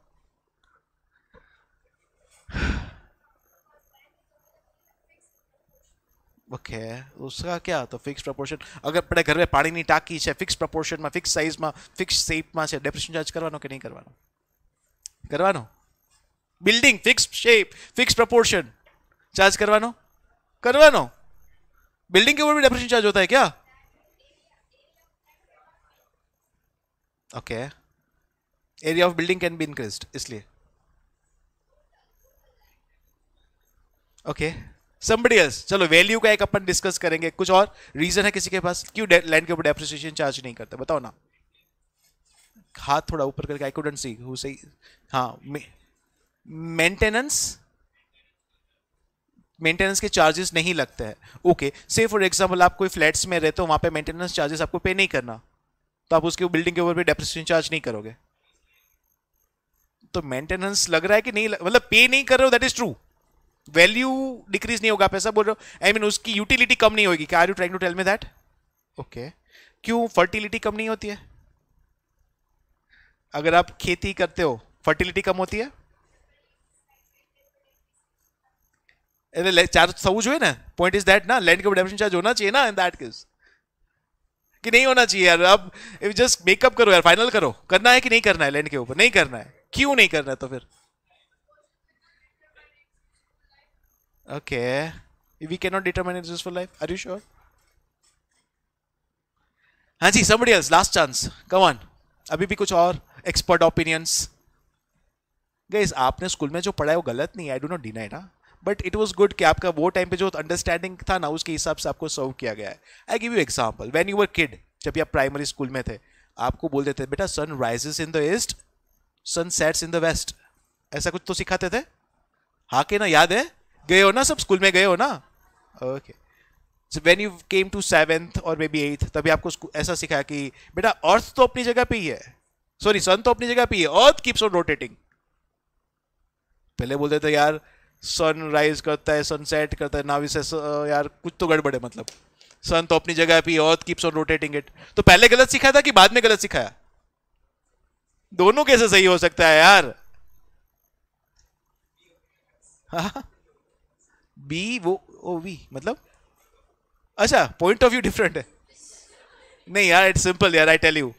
ओके उसका क्या? तो फिक्स प्रपोर्शन अगर पड़े घर में પાણીની ટાંકી છે, ફિક્સ પ્રપોર્શનમાં, ફિક્સ સાઇઝમાં, ફિક્સ શેપમાં છે, ડેપ્રિસિએશન ચાર્જ કરવાનો કે નહીં કરવાનો? કરવાનો। Building fix shape, fix proportion, charge करवानो? करवानो। बिल्डिंग के ऊपर भी डेप्रिसिएशन चार्ज होता है क्या? Okay area of building can be increased इसलिए। ओके somebody else, चलो वैल्यू का एक अपन डिस्कस करेंगे। कुछ और रीजन है किसी के पास क्यों लैंड के ऊपर डेप्रिसिएशन चार्ज नहीं करते? बताओ ना। हाथ थोड़ा ऊपर करके, आई कुडंट सी हु सही। हाँ मेंटेनेंस के चार्जेस नहीं लगते हैं। ओके से फॉर एग्जांपल आप कोई फ्लैट्स में रहते हो, वहां पे मेंटेनेंस चार्जेस आपको पे नहीं करना, तो आप उसके बिल्डिंग के ऊपर भी डेप्रिसिएशन चार्ज नहीं करोगे। तो मेंटेनेंस लग रहा है कि नहीं मतलब पे नहीं कर रहे हो, that is true. Value decrease नहीं होगा, आप ऐसा बोल रहे हो। आई मीन उसकी यूटिलिटी कम नहीं होगी। Are you trying to tell me that? Okay क्यों फर्टिलिटी कम नहीं होती है? अगर आप खेती करते हो फर्टिलिटी कम होती है? चार्ज થવું જોઈએ ને। पॉइंट इज दैट ना, लैंड के ऊपर डेप्रिसिएशन चार्ज होना चाहिए ना इन दैट केस, कि नहीं होना चाहिए यार? अब जस्ट मेकअप करो यार, फाइनल करो, करना है कि नहीं करना है? लैंड के ऊपर नहीं करना है, क्यों नहीं करना है? तो फिर okay we can not determine its useful life, are you sure? हाँ जी somebody else, last chance, come on. अभी भी कुछ और एक्सपर्ट ओपिनियंस? गाइस आपने स्कूल में जो पढ़ा है वो गलत नहीं है, आई डू नॉट डिनाई ना, बट इट वॉज गुड कि आपका वो टाइम पे जो अंडरस्टैंडिंग था ना उसके हिसाब से आपको सर्व किया गया है। I give you example, when you were kid, जब आप प्राइमरी स्कूल में थे, आपको बोल देते बेटा sun rises in the east, sun sets in the west, ऐसा कुछ तो सिखाते थे। हाँ के ना, याद है? गए हो ना, सब स्कूल में गए हो ना? Okay when you came to 7th और मे बी 8th, तभी आपको ऐसा सिखाया कि बेटा अर्थ तो अपनी जगह पे ही है, सॉरी सन तो अपनी जगह पे ही है, अर्थ कीप्स ऑन रोटेटिंग। पहले बोलते थे यार सन राइज करता है, सनसेट करता है, नाउ इसे यार कुछ तो गड़बड़ है, मतलब सन तो अपनी जगह पे, अर्थ कीप्स ऑन रोटेटिंग इट। तो पहले गलत सिखाया था कि बाद में गलत सिखाया? दोनों कैसे सही हो सकता है यार? बी वो ओ वी मतलब अच्छा पॉइंट ऑफ व्यू डिफरेंट है। नहीं यार इट्स सिंपल यार, आई टेल यू,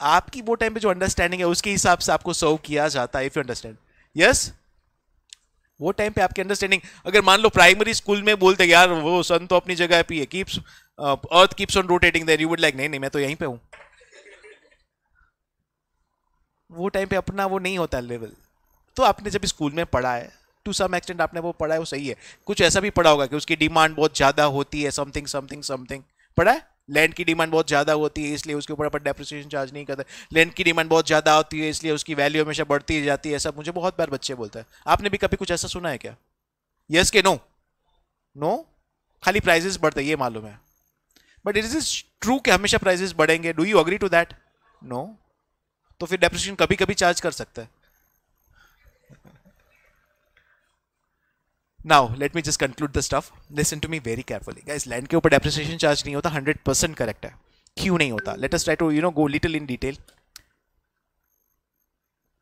आपकी वो टाइम पे जो अंडरस्टैंडिंग है उसके हिसाब से आपको सर्व किया जाता है, इफ यू अंडरस्टैंड। यस वो टाइम पे आपकी अंडरस्टैंडिंग, अगर मान लो प्राइमरी स्कूल में बोलते यार वो सन तो अपनी जगह पे है, keeps earth keeps on rotating there, you would like नहीं नहीं मैं तो यहीं पे हूं। वो टाइम पे अपना वो नहीं होता लेवल। तो आपने जब स्कूल में पढ़ा है टू सम एक्सटेंट, आपने वो पढ़ा है वो सही है। कुछ ऐसा भी पढ़ा होगा कि उसकी डिमांड बहुत ज्यादा होती है, समथिंग समथिंग समथिंग पढ़ा है। लैंड की डिमांड बहुत ज्यादा होती है इसलिए उसके ऊपर अपन डेप्रिसिएशन चार्ज नहीं करते। लैंड की डिमांड बहुत ज्यादा होती है इसलिए उसकी वैल्यू हमेशा बढ़ती जाती है, ऐसा मुझे बहुत बार बच्चे बोलते हैं। आपने भी कभी कुछ ऐसा सुना है क्या? यस के नो? नो खाली प्राइजेस बढ़ते ये मालूम है, बट इट इज ट्रू कि हमेशा प्राइजेस बढ़ेंगे? Do you agree to that? No. तो फिर डेप्रिसिएशन कभी कभी चार्ज कर सकता है। Now let me just conclude the stuff. Listen to me very carefully, guys. Land के ऊपर डेप्रिसिएशन चार्ज नहीं होता, 100% करेक्ट है। क्यों नहीं होता? Let us try to go little in detail.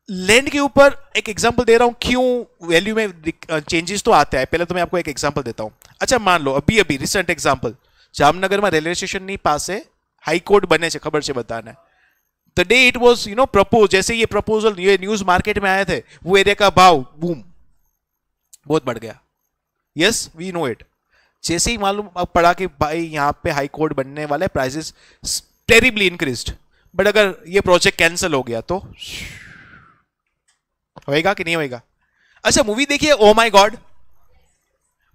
Land के ऊपर एक एग्जांपल दे रहा हूं क्यों वैल्यू में चेंजेस तो आते हैं। पहले तो मैं आपको एक एग्जांपल देता हूं। अच्छा मान लो अभी अभी रिसेंट एग्जांपल, जामनगर में रेलवे स्टेशन ની પાસે हाईकोर्ट बने છે, खबर છે बताना। The day it was propose, जैसे ये प्रपोजल ये न्यूज मार्केट में आए थे, वो एरिया का भाव बूम बहुत बढ़ गया। Yes we know it. जैसे ही मालूम पड़ा कि भाई यहाँ पे हाई कोर्ट बनने वाला है, प्राइसेस टेरिबली इंक्रीज्ड। बट अगर ये प्रोजेक्ट कैंसिल हो गया तो होएगा कि नहीं होएगा? अच्छा मूवी देखिए ओ माय गॉड,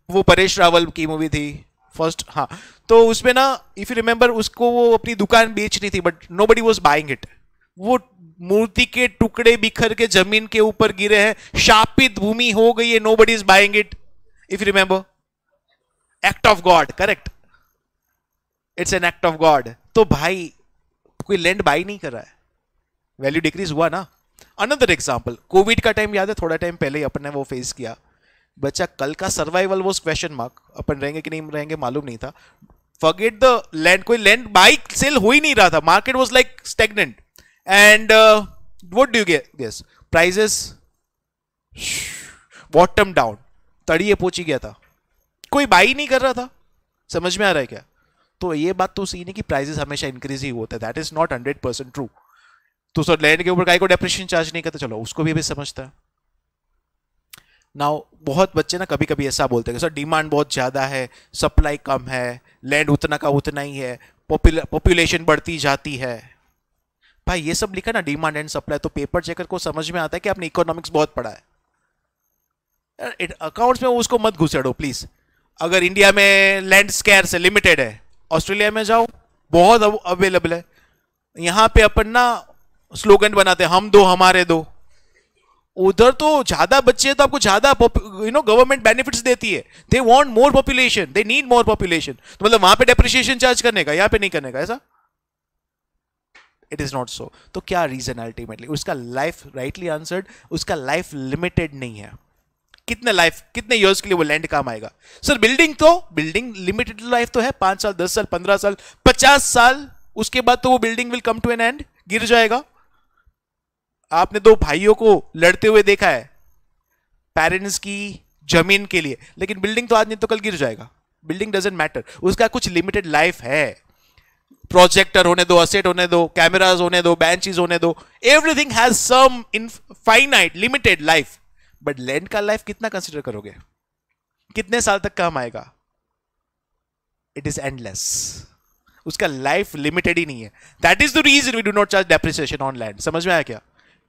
वो परेश रावल की मूवी थी फर्स्ट। हाँ तो उसमें ना इफ यू रिमेंबर, उसको वो अपनी दुकान बेचनी थी but nobody was buying it. वो मूर्ति के टुकड़े बिखर के जमीन के ऊपर गिरे हैं, शापित भूमि हो गई है, nobody is buying it, if you remember. Act of God, correct, it's an act of God. तो भाई कोई लैंड बाई नहीं कर रहा है, वैल्यू डिक्रीज हुआ ना। अनदर एग्जांपल, कोविड का टाइम याद है, थोड़ा टाइम पहले ही अपन ने वो फेस किया। बच्चा कल का सर्वाइवल वो क्वेश्चन मार्क, अपन रहेंगे कि नहीं रहेंगे मालूम नहीं था। फॉरगेट द लैंड, कोई लैंड बाई सेल हो ही नहीं रहा था, market was like stagnant and what do you guess, prices bottom down, तड़िए पहुंची गया था, कोई बाई नहीं कर रहा था। समझ में आ रहा है क्या? तो ये बात तो सही नहीं कि प्राइसेस हमेशा इंक्रीज ही होता है, दैट इज नॉट 100% ट्रू। तो सर लैंड के ऊपर काय को डेप्रिसिएशन चार्ज नहीं करते, चलो उसको भी अभी समझता है। नाउ बहुत बच्चे ना कभी कभी ऐसा बोलते हैं सर डिमांड बहुत ज्यादा है, सप्लाई कम है, लैंड उतना का उतना ही है, पॉपुलेशन बढ़ती जाती है। भाई ये सब लिखा ना डिमांड एंड सप्लाई, तो पेपर चेकर को समझ में आता है कि आपने इकोनॉमिक्स बहुत पढ़ा है। अकाउंट्स में उसको मत घुसेड़ो प्लीज। अगर इंडिया में लैंड स्कैर्स है, लिमिटेड है, ऑस्ट्रेलिया में जाओ बहुत अवेलेबल है। यहां पे अपन ना स्लोगन बनाते हैं हम दो हमारे दो, उधर तो ज्यादा बच्चे हैं तो आपको ज्यादा गवर्नमेंट बेनिफिट्स देती है, they want more population, they need more population, तो मतलब वहां पे डेप्रिसिएशन चार्ज करने का, यहां पे नहीं करने का, ऐसा इट इज नॉट सो। तो क्या रीजन अल्टीमेटली उसका लाइफ, राइटली आंसर्ड, उसका लाइफ लिमिटेड नहीं है। कितने इयर्स के लिए वो लैंड काम आएगा? सर बिल्डिंग लिमिटेड लाइफ तो है, 5 साल 10 साल 15 साल 50 साल, उसके बाद तो वो building will come to an end, गिर जाएगा। आपने 2 भाइयों को लड़ते हुए देखा है पेरेंट्स की जमीन के लिए, लेकिन बिल्डिंग तो आज नहीं तो कल गिर जाएगा। बिल्डिंग डजंट मैटर, उसका कुछ लिमिटेड लाइफ है। प्रोजेक्टर होने दो, असेट होने दो, कैमरास होने दो, बेंचेस होने दो, everything has some infinite limited life. But land का लाइफ कितना कंसिडर करोगे? कितने साल तक काम आएगा? इट इज एंडलेस, उसका लाइफ लिमिटेड ही नहीं है। That is the reason we do not charge depreciation on land. समझ में आया क्या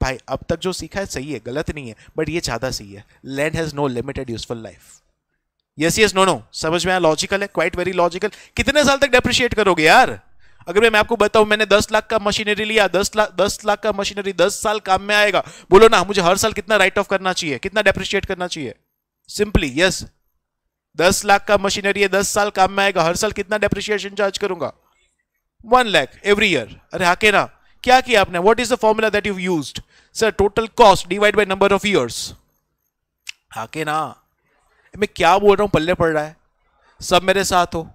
भाई? अब तक जो सीखा है सही है, गलत नहीं है, बट ये ज्यादा सही है। Land has no limited useful life. Yes yes no no, समझ में आया? लॉजिकल है, क्वाइट वेरी लॉजिकल। कितने साल तक डेप्रिशिएट करोगे यार? अगर मैं आपको बताऊं मैंने 10 लाख का मशीनरी लिया, 10 लाख का मशीनरी 10 साल काम में आएगा, बोलो ना मुझे हर साल कितना राइट ऑफ करना चाहिए, कितना डेप्रिशिएट करना चाहिए? सिंपली यस, 10 लाख का मशीनरी है, 10 साल काम में आएगा, हर साल कितना डेप्रिशिएशन चार्ज करूंगा? 1 लाख एवरी ईयर। अरे हाके ना, क्या किया आपने? What is the formula that you used? Sir total cost divide by number of years. हाके ना, मैं क्या बोल रहा हूं पल्ले पड़ रहा है? सब मेरे साथ हो,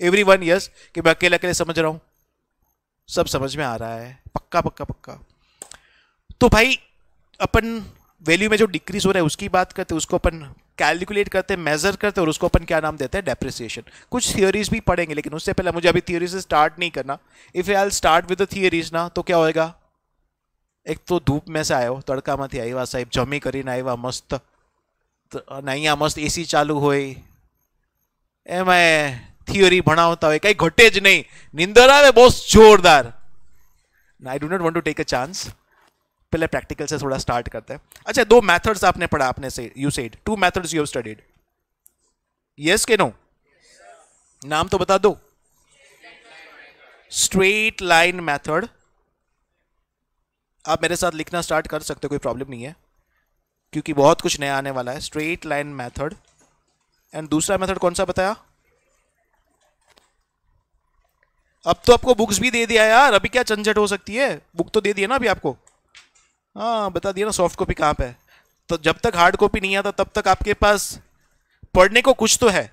एवरीवन यस, कि मैं अकेले अकेले समझ रहा हूं? सब समझ में आ रहा है? पक्का पक्का पक्का। तो भाई अपन वैल्यू में जो डिक्रीज हो रहा है उसकी बात करते हैं, उसको अपन कैलकुलेट करते हैं, मेजर करते हैं, और उसको अपन क्या नाम देते हैं? डेप्रिसिएशन। कुछ थियोरीज भी पढ़ेंगे, लेकिन उससे पहले मुझे अभी थियोरी से स्टार्ट नहीं करना। If I start with the theories ना, तो क्या होएगा? एक तो धूप में से आयो, तड़का में आया साहेब, जमी કરીને आया मस्त, नहीं मस्त एसी चालू होए, एम थियोरी भणावता हो, कहीं घटे ज नहीं, निंदर आवे बहुत जोरदार। I do not want to take a chance, पहले प्रैक्टिकल से थोड़ा स्टार्ट करते हैं। अच्छा, 2 मेथड्स आपने पढ़ा, आपने से you said 2 methods you have studied, yes के नो? नाम तो बता दो। स्ट्रेट लाइन मेथड, आप मेरे साथ लिखना स्टार्ट कर सकते हो, कोई प्रॉब्लम नहीं है, क्योंकि बहुत कुछ नया आने वाला है। स्ट्रेट लाइन मेथड, एंड दूसरा मेथड कौन सा बताया? अब तो आपको बुक्स भी दे दिया यार, अभी क्या झंझट हो सकती है? बुक तो दे दिया ना अभी आपको, हाँ बता दिया ना सॉफ्ट कॉपी कहां पे है। तो जब तक हार्ड कॉपी नहीं आता तब तक आपके पास पढ़ने को कुछ तो है।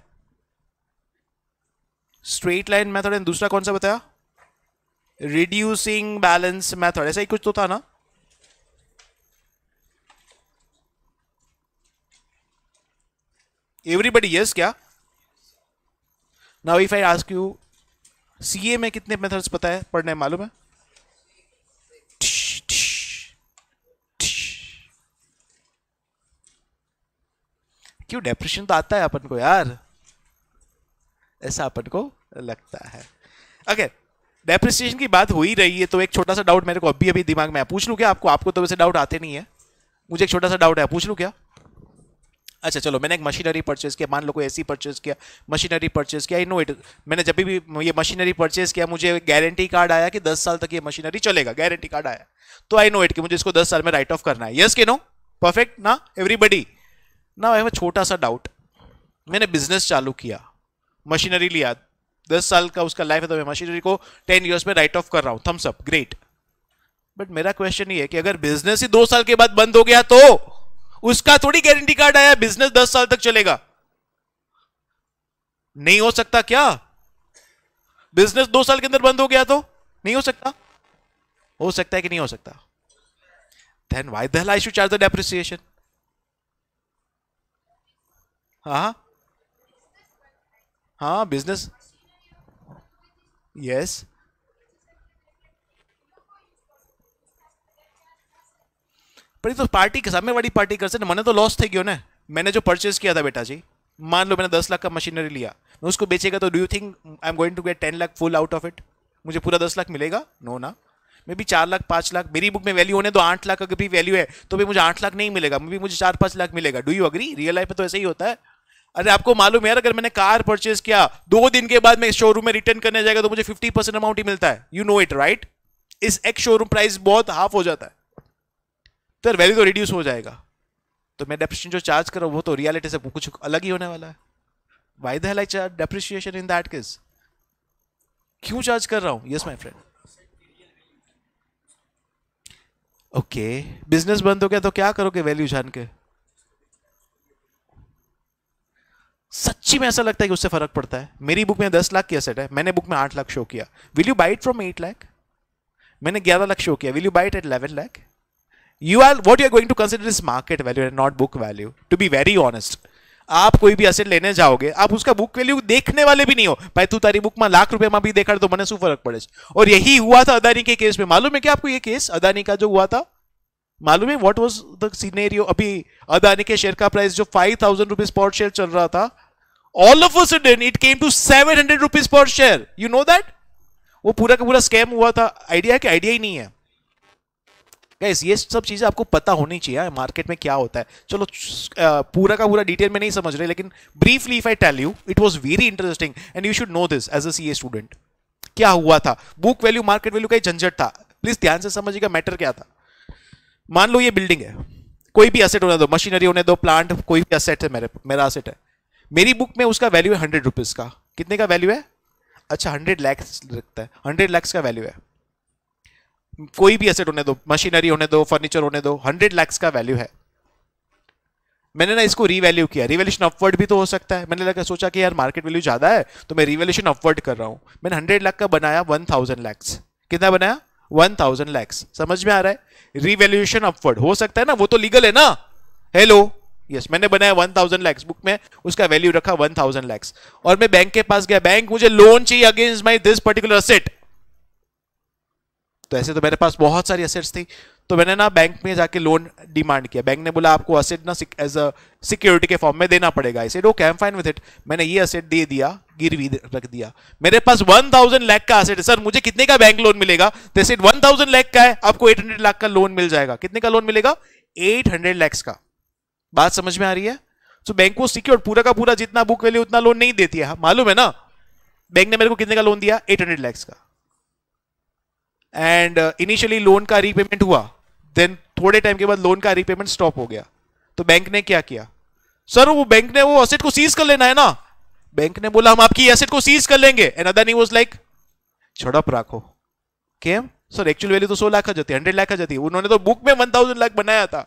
स्ट्रेट लाइन मेथड, एंड दूसरा कौन सा बताया? रिड्यूसिंग बैलेंस मेथड, ऐसा ही कुछ तो था ना? एवरीबडी यस क्या? Now if I ask you, CA में कितने मेथड्स पता है पढ़ने, मालूम है? क्यों? डेप्रेशन तो आता है अपन को यार, ऐसा अपन को लगता है। अगर डेप्रिसिएशन की बात हो ही रही है तो एक छोटा सा डाउट मेरे को अभी अभी दिमाग में है, पूछ लूं क्या आपको? आपको तो वैसे डाउट आते नहीं है, मुझे एक छोटा सा डाउट है, पूछ लूं क्या? अच्छा चलो, मैंने एक मशीनरी परचेज किया, मान लो कोई ऐसी परचेज किया, मशीनरी परचेज किया, आई नो इट, मैंने जब भी ये मशीनरी परचेज किया मुझे गारंटी कार्ड आया कि 10 साल तक ये मशीनरी चलेगा, गारंटी कार्ड आया, तो आई नो इट कि मुझे इसको 10 साल में राइट ऑफ करना है, यस के नो? परफेक्ट ना एवरीबडी? ना आई हैव छोटा सा डाउट, मैंने बिजनेस चालू किया, मशीनरी लिया, 10 साल का उसका लाइफ है, तो मैं मशीनरी को 10 ईयर्स में राइट ऑफ कर रहा हूं, थम्स अप, ग्रेट। बट मेरा क्वेश्चन ये है कि अगर बिजनेस ही 2 साल के बाद बंद हो गया तो उसका थोड़ी गारंटी कार्ड आया बिजनेस 10 साल तक चलेगा। नहीं हो सकता क्या? बिजनेस 2 साल के अंदर बंद हो गया तो नहीं हो सकता? हो सकता है कि नहीं हो सकता? Then why the hell I should charge the depreciation? हाँ हाँ, बिजनेस, यस। पर ये तो पार्टी के सामने वाली पार्टी कर सकते, मैंने तो लॉस थे क्यों ना। मैंने जो परचेज किया था बेटा जी, मान लो मैंने 10 लाख का मशीनरी लिया, मैं उसको बेचेगा तो do you think I am going to get 10 lakh full out of it? मुझे पूरा 10 लाख मिलेगा? नो ना। मे भी 4 लाख 5 लाख मेरी बुक में वैल्यू होने तो 8 लाख अगर भी वैल्यू है तो भी मुझे 8 लाख नहीं मिलेगा, मे भी मुझे 4-5 लाख मिलेगा। Do you agree? Real life में तो ऐसे ही होता है। अरे आपको मालूम है यार, अगर मैंने कार परचेज किया 2 दिन के बाद मैं शोरूम में रिटर्न करने जाएगा तो मुझे 50% अमाउंट ही मिलता है। You know it right? इस एक्स शोरूम प्राइस बहुत हाफ हो जाता है, तो वैल्यू तो रिड्यूस हो जाएगा। तो मैं डेप्रिसिएशन जो चार्ज कर रहा हूं वो तो रियलिटी से कुछ अलग ही होने वाला है। Why the hell I charge depreciation in that case? क्यों चार्ज कर रहा हूं? Yes my friend. Okay, business बंद हो गया तो क्या करोगे वैल्यू जान के? सच्ची में ऐसा लगता है कि उससे फर्क पड़ता है? मेरी बुक में 10 लाख की एसेट है, मैंने बुक में 8 लाख शो किया, will you buy it from 8 lakh? मैंने 11 लाख शो किया, will you buy it at 11 lakh? You are what you are going to consider is market value and not book value. To be very honest, आप कोई भी asset लेने जाओगे, आप उसका book value देखने वाले भी नहीं हो। भाई तू तारी बुक में लाख रुपए में भी देखा तो मैंने शू फर्क पड़े। और यही हुआ था अदानी के केस में। मालूम है क्या आपको ये केस अदानी का जो हुआ था? मालूम है व्हाट वाज द सिनेरियो? अभी अदानी के शेयर का प्राइस जो 5,000 रुपीज पर शेयर चल रहा था, all of a sudden it came to 700 rupees पर शेयर। You know that? वो पूरा का पूरा स्कैम हुआ था। आइडिया है कि आइडिया ही नहीं है? गाइस ये सब चीजें आपको पता होनी चाहिए मार्केट में क्या होता है। चलो पूरा का पूरा डिटेल में नहीं समझ रहे, लेकिन briefly if I tell you, it was very interesting and you should know this as a CA student. क्या हुआ था? बुक वैल्यू मार्केट वैल्यू का ही झंझट था। प्लीज ध्यान से समझिएगा मैटर क्या था। मान लो ये बिल्डिंग है, कोई भी एसेट होने दो, मशीनरी होने दो, प्लांट, कोई भी एसेट है, मेरा एसेट है। मेरी बुक में उसका वैल्यू है 100 रुपीज का। कितने का वैल्यू है? अच्छा 100 लाख रखता है, 100 लाख का वैल्यू है। कोई भी एसेट होने दो, मशीनरी होने दो, फर्नीचर होने दो, 100 लाख का वैल्यू है। मैंने ना इसको रीवैल्यू किया। रिवैल्यूशन अपवर्ड भी तो हो सकता है। मैंने लगा सोचा कि यार मार्केट वैल्यू ज्यादा है तो मैं रिवैल्यूशन अपवर्ड कर रहा हूं। मैंने 100 लाख का बनाया 1000 लाख। कितना बनाया? 1000 लाख। समझ में आ रहा है? रिवैल्यूएशन अपवर्ड हो सकता है ना, वो तो लीगल है ना। हेलो, यस, मैंने बनाया 1000 लाख, बुक में उसका वैल्यू रखा 1000 लाख, और मैं बैंक के पास गया, बैंक मुझे लोन चाहिए against my this particular asset. तो ऐसे तो मेरे पास बहुत सारी असेट्स थी, तो मैंने ना बैंक में जाके लोन डिमांड किया। बैंक ने बोला आपको असेट ना एज अ सिक्योरिटी के फॉर्म में देना पड़ेगा। I said okay, I am fine with it. मैंने ये असेट दे दिया, गिरवी रख दिया। मेरे पास 1000 लाख का असेट है। सर मुझे कितने का बैंक लोन मिलेगा? तो सेड 1000 लाख का है, आपको 800 लाख का लोन मिल जाएगा। कितने का लोन मिलेगा? 800 लाख का। बात समझ में आ रही है? तो बैंक को सिक्योर पूरा का पूरा जितना बुक वैल्यू उतना लोन नहीं देती है, मालूम है ना। बैंक ने मेरे को कितने का लोन दिया? 800 लाख का। एंड इनिशियली लोन का रीपेमेंट हुआ, देन थोड़े टाइम के बाद लोन का रीपेमेंट स्टॉप हो गया। तो बैंक ने क्या किया? सर वो बैंक ने वो एसेट को सीज कर लेना है ना। बैंक ने बोला हम आपकी एसेट को सीज कर लेंगे। एंड अदानी वाज लाइक झड़प रखो। केम सर एक्चुअल वैल्यू तो 100 लाख आ जाती है, 100 लाख आ जाती है। उन्होंने तो बुक में 1000 लाख बनाया था।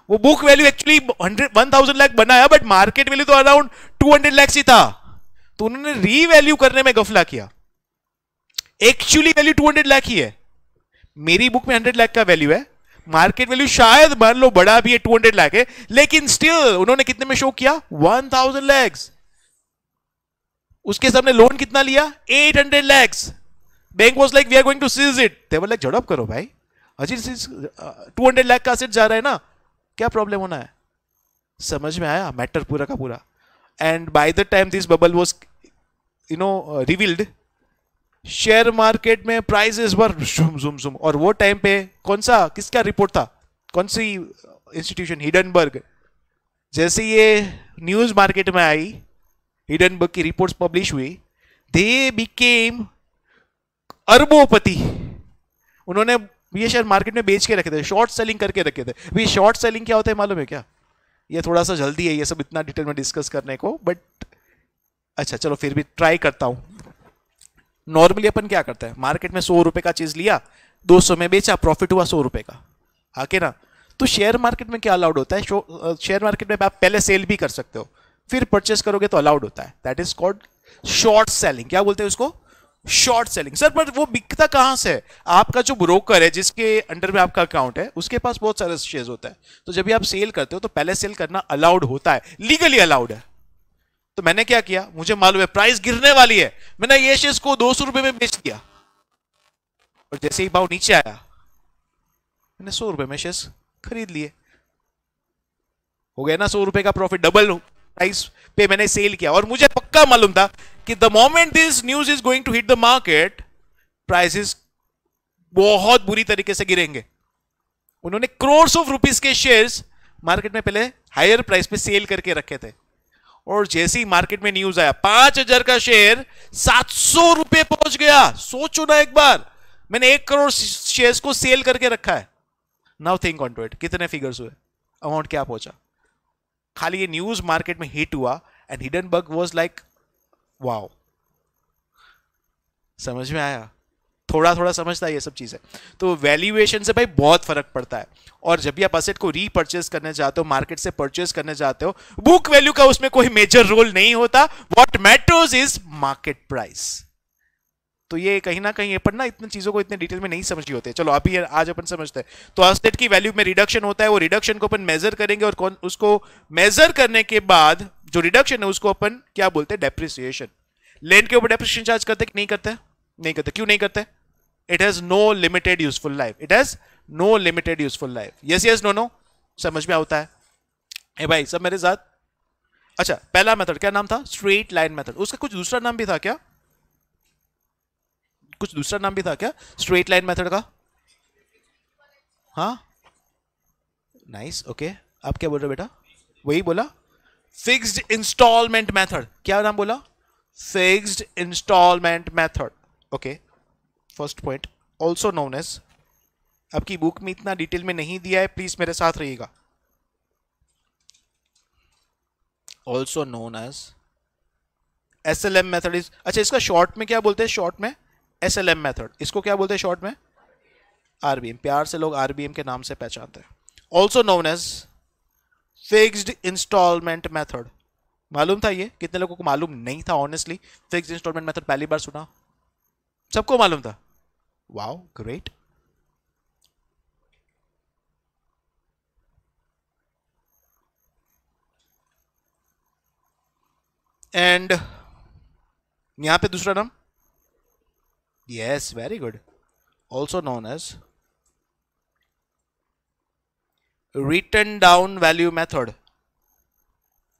वो बुक वैल्यू एक्चुअली 1000 लाख बनाया, बट मार्केट वैल्यू तो अराउंड 200 लाख ही था। तो उन्होंने रीवैल्यू करने में गफला किया। एक्चुअली वैल्यू 200 लाख ही है। मेरी बुक में 100 लाख का वैल्यू है, मार्केट वैल्यू शायद मान लो बड़ा भी है, 200 लाख है, लेकिन स्टिल उन्होंने कितने में शो किया? 1000 लाख। उसके सामने लोन कितना लिया? 800 lakh. Bank was like we are going to seize it. They were like झड़प करो भाई, अजी 200 लाख का असेट जा रहा है ना, क्या प्रॉब्लम होना है? समझ में आया मैटर पूरा का पूरा। And by the time this bubble was revealed, share market में प्राइसेस वर झुम झुम झुम। और वो टाइम पे कौन सा किसका रिपोर्ट था? कौन सी इंस्टीट्यूशन? हिडनबर्ग। जैसे ये न्यूज मार्केट में आई, हिडनबर्ग की रिपोर्ट्स पब्लिश हुई, दे बिकेम अरबोपति। उन्होंने ये शेयर मार्केट में बेच के रखे थे, शॉर्ट सेलिंग करके रखे थे। अभी शॉर्ट सेलिंग क्या होता है मालूम है क्या? ये थोड़ा सा जल्दी है ये सब इतना डिटेल में डिस्कस करने को, बट अच्छा चलो फिर भी ट्राई करता हूं। नॉर्मली अपन क्या करते हैं, मार्केट में 100 रुपए का चीज लिया, 200 में बेचा, प्रॉफिट हुआ 100 रुपए का, आके ना। तो शेयर मार्केट में क्या अलाउड होता है, शेयर मार्केट में आप पहले सेल भी कर सकते हो, फिर परचेस करोगे तो अलाउड होता है, that is called short selling. क्या बोलते हैं उसको, शॉर्ट सेलिंग। सर पर वो बिकता कहां से है, आपका जो ब्रोकर है जिसके अंडर में आपका अकाउंट है उसके पास बहुत सारे शेयर्स होता है, तो जब भी आप सेल करते हो तो पहले सेल करना अलाउड होता है, लीगली अलाउड है। तो मैंने क्या किया, मुझे मालूम है प्राइस गिरने वाली है, मैंने ये शेयर्स को 200 रुपए में बेच दिया, और जैसे ही भाव नीचे आया मैंने 100 रुपए में शेयर्स खरीद लिए, हो गया ना 100 रुपए का प्रॉफिट, डबल प्राइस पे मैंने सेल किया। और मुझे पक्का मालूम था कि the moment this news is going to hit the market, prices बहुत बुरी तरीके से गिरेंगे। उन्होंने करोड़ ऑफ रुपीस के शेयर्स मार्केट में पहले हायर प्राइस पे सेल करके रखे थे, और जैसे ही मार्केट में न्यूज आया 5,000 का शेयर 700 रुपए पहुंच गया। सोचो ना एक बार, मैंने 1 करोड़ शेयर्स को सेल करके रखा है। Now think on to it, कितने फिगर्स हुए, अमाउंट क्या पहुंचा। खाली ये न्यूज मार्केट में हिट हुआ and Hindenburg was like wow. समझ में आया, थोड़ा थोड़ा समझता है ये सब चीजें। तो वैल्यूएशन से भाई बहुत फर्क पड़ता है, और जब भी आप असेट को रीपर्चेस करने जाते हो, मार्केट से परचेस करने जाते हो, बुक वैल्यू का उसमें कोई मेजर रोल नहीं होता, what matters is market price. तो ये कहीं ना कहीं अपन ना इतनी चीजों को इतने डिटेल में नहीं समझी होते। चलो अभी आज अपन समझते हैं। तो एसेट की वैल्यू में रिडक्शन होता है, वो रिडक्शन को अपन मेजर करेंगे, और उसको मेजर करने के बाद जो रिडक्शन है उसको अपन क्या बोलते हैं, डेप्रिसिएशन। लैंड के ऊपर डेप्रिसिएशन चार्ज करते कि नहीं करते, नहीं करते। क्यों नहीं करते, it has no limited useful life, it has no limited useful life. Yes yes no no, समझ में आता है। ए भाई सब मेरे साथ। अच्छा पहला मेथड क्या नाम था, स्ट्रेट लाइन मेथड। उसका कुछ दूसरा नाम भी था क्या, कुछ दूसरा नाम भी था क्या स्ट्रेट लाइन मेथड का, हाँ नाइस ओके। आप क्या बोल रहे हो बेटा, वही बोला फिक्स्ड इंस्टॉलमेंट मेथड। क्या नाम बोला, fixed instalment method, okay. First point also known as, आपकी बुक में इतना डिटेल में नहीं दिया है, प्लीज मेरे साथ रहिएगा। Also known as SLM method is, अच्छा इसका शॉर्ट में क्या बोलते हैं, शॉर्ट में SLM मेथड, इसको क्या बोलते हैं शॉर्ट में, RBM, प्यार से लोग RBM के नाम से पहचानते हैं। Also known as fixed instalment method. मालूम था ये, कितने लोगों को मालूम नहीं था ऑनेस्टली, फिक्स्ड इंस्टॉलमेंट मेथड पहली बार सुना, सबको मालूम था, वाओ ग्रेट। एंड यहां पे दूसरा नाम, yes very good, also known as written down value method.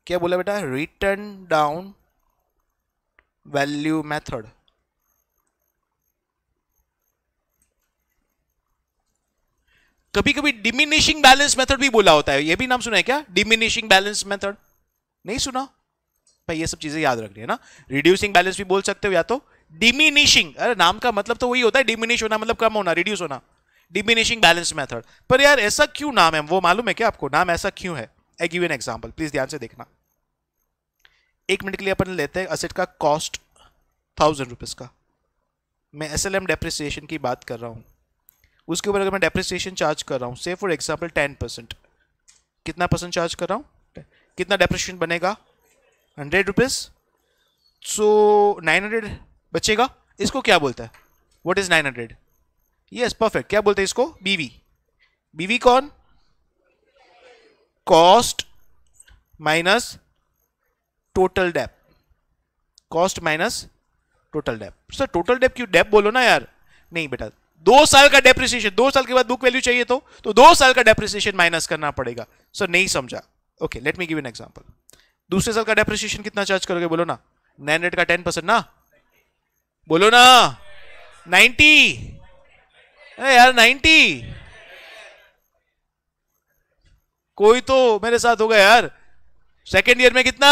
क्या बोला बेटा, रिटन डाउन वैल्यू मेथड। कभी कभी डिमिनिशिंग बैलेंस मेथड भी बोला होता है, ये भी नाम सुना है क्या, डिमिनिशिंग बैलेंस मेथड, नहीं सुना भाई, ये सब चीजें याद रखनी है ना। रिड्यूसिंग बैलेंस भी बोल सकते हो, या तो डिमिनिशिंग, अरे नाम का मतलब तो वही होता है, डिमिनिश होना मतलब कम होना, रिड्यूस होना, डिमिनिशिंग बैलेंस मेथड। पर यार ऐसा क्यों नाम है, वो मालूम है क्या आपको, नाम ऐसा क्यों है। I give an example, please ध्यान से देखना। 1 मिनट के लिए अपन लेते हैं असेट का कॉस्ट 1000 रुपीज का, मैं SLM डेप्रिसिएशन की बात कर रहा हूं, उसके ऊपर अगर मैं डेप्रिसिएशन चार्ज कर रहा हूं, से फॉर एग्जांपल 10%, कितना परसेंट चार्ज कर रहा हूं, कितना डेप्रिसिएशन बनेगा 100 रुपीज, सो 900 बचेगा। इसको क्या बोलता है, व्हाट इज 900, यस परफेक्ट, क्या बोलते हैं इसको, बीवी। बीवी कौन, cost minus total dep, cost minus total dep. Sir total dep क्यों, डेप बोलो ना यार, नहीं बेटा 2 साल का डेप्रिसिएशन, 2 साल के बाद बुक वैल्यू चाहिए तो 2 साल का डेप्रिसिएशन माइनस करना पड़ेगा। सर नहीं समझा, okay let me give an example. दूसरे साल का डेप्रिसिएशन कितना चार्ज करोगे, बोलो ना, 900 का 10% ना, बोलो ना 90, अरे यार 90, कोई तो मेरे साथ होगा यार। सेकेंड ईयर में कितना,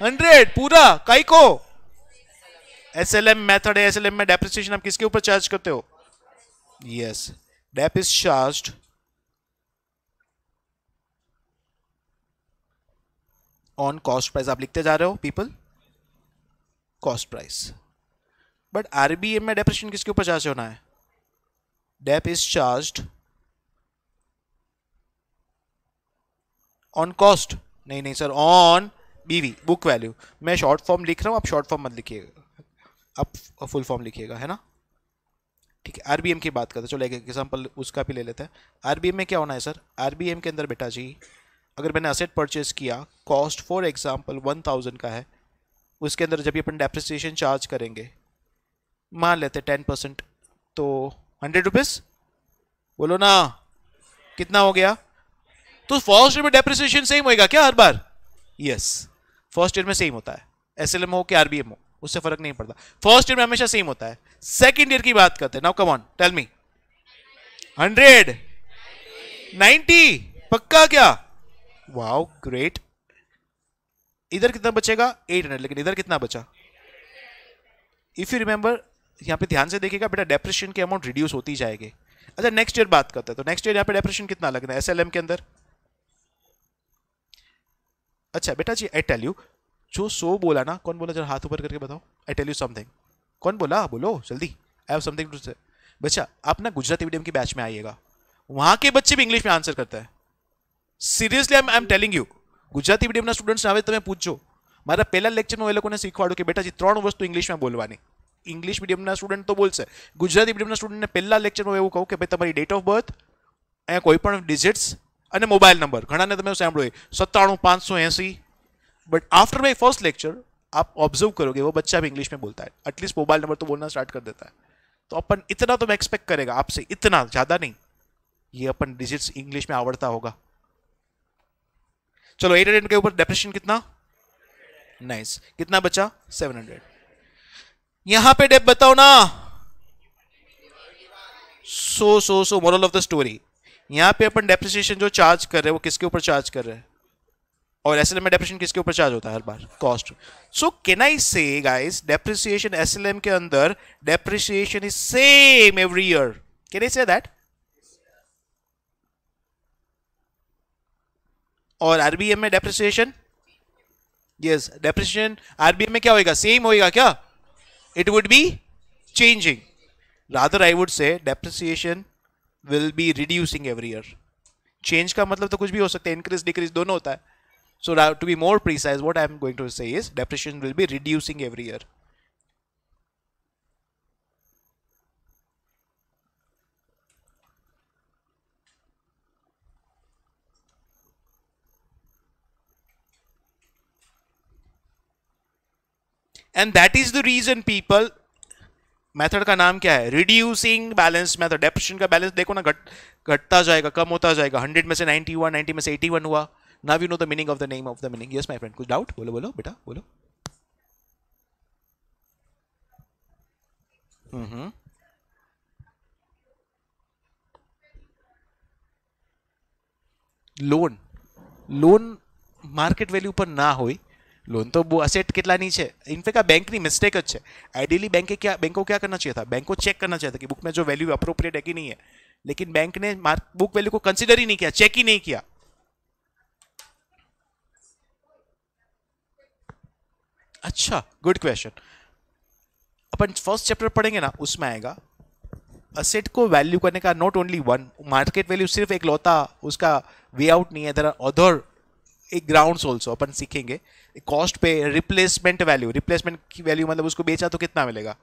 100 पूरा, काई को SLM मेथड है, SLM में डेप्रिसिएशन आप किसके ऊपर चार्ज करते हो, yes dep is charged on cost price. आप लिखते जा रहे हो people, cost price. But RBM में डेप्रिसिएशन किसके ऊपर चार्ज होना है? Dep is charged on cost. नहीं नहीं sir, on BV, book value. मैं शॉर्ट फॉर्म लिख रहा हूं, आप शॉर्ट फॉर्म मत लिखिएगा, आप फुल फॉर्म लिखिएगा, है ना? ठीक है, आरबीएम की बात करते हैं। चलो एक एग्जांपल उसका भी ले लेते हैं। आरबीएम में क्या होना है सर? आरबीएम के अंदर बेटा जी, अगर मैंने असेट परचेज किया, कॉस्ट फॉर एग्जांपल 1000 का है, उसके अंदर जब भी अपन डेप्रिसिएशन चार्ज करेंगे, मान लेते 10%, तो 100 रुपीज, बोलो ना कितना हो गया? तो फर्स्ट ईयर में डेप्रिसिएशन सेम होएगा क्या हर बार? यस, फर्स्ट ईयर में सेम होता है, एसएलएम हो कि आरबीएम हो, उससे फर्क नहीं पड़ता, फर्स्ट ईयर में हमेशा सेम होता है। सेकंड ईयर की बात करते हैं। Now come on, tell me. 100, 90, पक्का क्या? Wow great. इधर कितना बचेगा? 800। लेकिन इधर कितना बचा? इफ यू रिमेंबर, यहां पे ध्यान से देखिएगा बेटा, डेप्रिसिएशन की अमाउंट रिड्यूस होती जाएगी। अच्छा नेक्स्ट ईयर बात करते हैं, तो नेक्स्ट ईयर यहां पे डेप्रिसिएशन कितना लगना है एसएलएम के अंदर? अच्छा बेटा जी, आई टेल यू, जो 100 बोला ना, कौन बोला? जरा हाथ ऊपर करके बताओ। आई टेल यू समथिंग, कौन बोला? बोलो जल्दी, आई हैव समथिंग टू से। बच्चा आप ना गुजराती मीडियम की बैच में आइएगा, वहां के बच्चे भी इंग्लिश में आंसर करते हैं। Seriously I am telling you, Gujarati medium students આવે તમે પૂછજો, મારા પહેલા લેક્ચરમાં એ લોકોને શીખવાડો કે બેટા જી 3 વસ્તુ ઇંગ્લિશમાં બોલવાની। इंग्लिश मीडियमના સ્ટુડન્ટ તો બોલશે, ગુજરાતી મીડિયમના સ્ટુડન્ટને પહેલા લેક્ચરમાં એવું કહું કે ભાઈ તમારી ડેટ ઓફ બર્થ, અહીંયા કોઈ પણ ડિજિટ્સ અને મોબાઈલ નંબર, ઘણાને તમે સાંભળ્યું 97580, but after my first lecture आप ऑब्जर्व करोगे वो बच्चा भी इंग्लिश में बोलता है, एटलीस्ट मोबाइल नंबर तो बोलना स्टार्ट कर देता है। तो अपन इतना तो मैं एक्सपेक्ट करेगा आपसे, इतना ज्यादा नहीं, ये अपन डिजिट्स इंग्लिश में आवड़ता होगा। चलो 800 के ऊपर डेप्रिसिएशन कितना? नाइस, कितना बचा? 700। यहां पे डेप बताओ ना। सो मोरल ऑफ द स्टोरी, यहां पे अपन डेप्रिसिएशन जो चार्ज कर रहे हैं वो किसके ऊपर चार्ज कर रहे हैं? और एसएलएम में डेप्रिसिएशन किसके ऊपर चार्ज होता है हर बार? कॉस्ट। सो कैन आई से गाइस, डेप्रिसिएशन एसएलएम के अंदर depreciation is same every year? Can I say that? और आरबीएम में डेप्रिसिएशन, यस, डेप्रिसिएशन आरबीएम में क्या होएगा? सेम होएगा क्या? It would be changing, rather I would say depreciation will be reducing every year. Change का मतलब तो कुछ भी हो सकता है, इंक्रीज डिक्रीज दोनों होता है। So now, to be more precise, what I am going to say is depreciation will be reducing every year. And that is the reason people, method का नाम क्या है? Reducing balance method. डेप्रिसिएशन का balance देखो ना, घटता जाएगा, कम होता जाएगा। 100 में से 90 हुआ, 90 में से 81 हुआ। Now you know the meaning of the name of the meaning. Yes, my friend. कुछ डाउट? बोलो बोलो बेटा, बोलो। લોન માર્કેટ વેલ્યુ પર ના હોય, लोन तो वो असेट कितना नीचे, इनफेक्ट आ बैंक ની મિસ્ટેક જ છે। आइडियली बैंको क्या करना चाहिए था? बैंको चेक करना चाहिए था कि बुक में जो वैल्यू अप्रोप्रिएट है कि नहीं है, लेकिन बैंक ने बुक वैल्यू को कंसीडर ही नहीं किया, चेक ही नहीं किया। अच्छा, गुड क्वेश्चन। अपन फर्स्ट चैप्टर पढ़ेंगे ना, उसमें आएगा असेट को वैल्यू करने का not only one, market value सिर्फ एक लौता उसका वे आउट नहीं है, देयर आर अदर एक ग्राउंड्स ऑल्सो अपन सीखेंगे। कॉस्ट पे रिप्लेसमेंट वैल्यू, रिप्लेसमेंट की वैल्यू मतलब उसको बेचा तो कितना मिलेगा।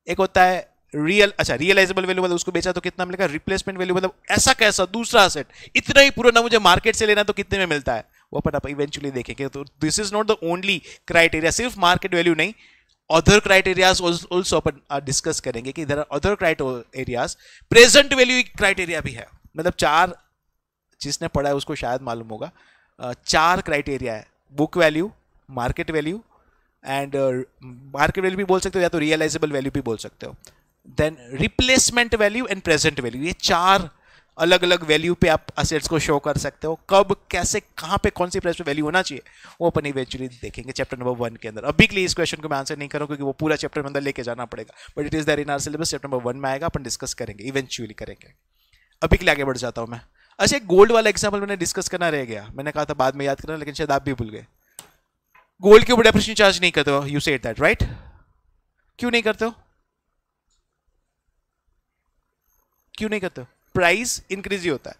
एक होता है रियलाइजेबल वैल्यू, मतलब उसको बेचा तो कितना मिलेगा। रिप्लेसमेंट वैल्यू मतलब ऐसा कैसा दूसरा असेट, इतना ही पुराना मुझे मार्केट से लेना तो कितने में मिलता है, वो अपन इवेंचुअली देखेंगे। तो this is not the only criteria, सिर्फ मार्केट वैल्यू नहीं, अदर क्राइटेरियाज ऑल्सो अपन डिस्कस करेंगे कि there are other criterias. Present value criteria भी है, मतलब 4, जिसने पढ़ा है उसको शायद मालूम होगा, 4 क्राइटेरिया है। Book value, market value and market value भी बोल सकते हो या तो रियलाइजेबल वैल्यू भी बोल सकते हो, then replacement value and present value. ये 4 अलग अलग वैल्यू पे आप असेट्स को शो कर सकते हो, कब कैसे कहां पे कौन सी प्राइस पे वैल्यू होना चाहिए वो अपन इवेंचुअली देखेंगे चैप्टर नंबर 1 के अंदर। अभी के लिए इस क्वेश्चन को मैं आंसर नहीं करूं क्योंकि वो पूरा चैप्टर में अंदर लेके जाना पड़ेगा, but it is there in our syllabus, chapter number 1 में आएगा, अपन डिस्कस करेंगे, इवेंचुअली करेंगे। अभी के लिए आगे बढ़ जाता हूं मैं। अच्छा, एक गोल्ड वाला एग्जांपल मैंने डिस्कस करना रह गया, मैंने कहा था बाद में याद करना, लेकिन शायद आप भी भूल गए। गोल्ड के ऊपर डेप्रिसिएशन चार्ज नहीं करते हो, यू सेड दैट राइट? क्यों नहीं करते हो? क्यों नहीं करते हो? प्राइस इंक्रीज ही होता है।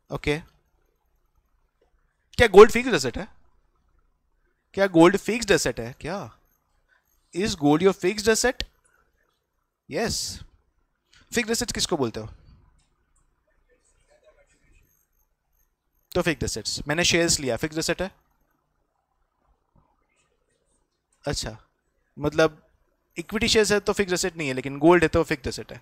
ओके क्या गोल्ड फिक्स्ड एसेट है? क्या गोल्ड फिक्स्ड एसेट है क्या? Is gold your fixed asset? Yes. Fixed asset किसको बोलते हो? तो फिक्स्ड एसेट्स, मैंने शेयर्स लिया, फिक्स्ड एसेट है? अच्छा, मतलब इक्विटी शेयर्स है तो फिक्स्ड एसेट नहीं है, लेकिन गोल्ड है तो फिक्स्ड एसेट है।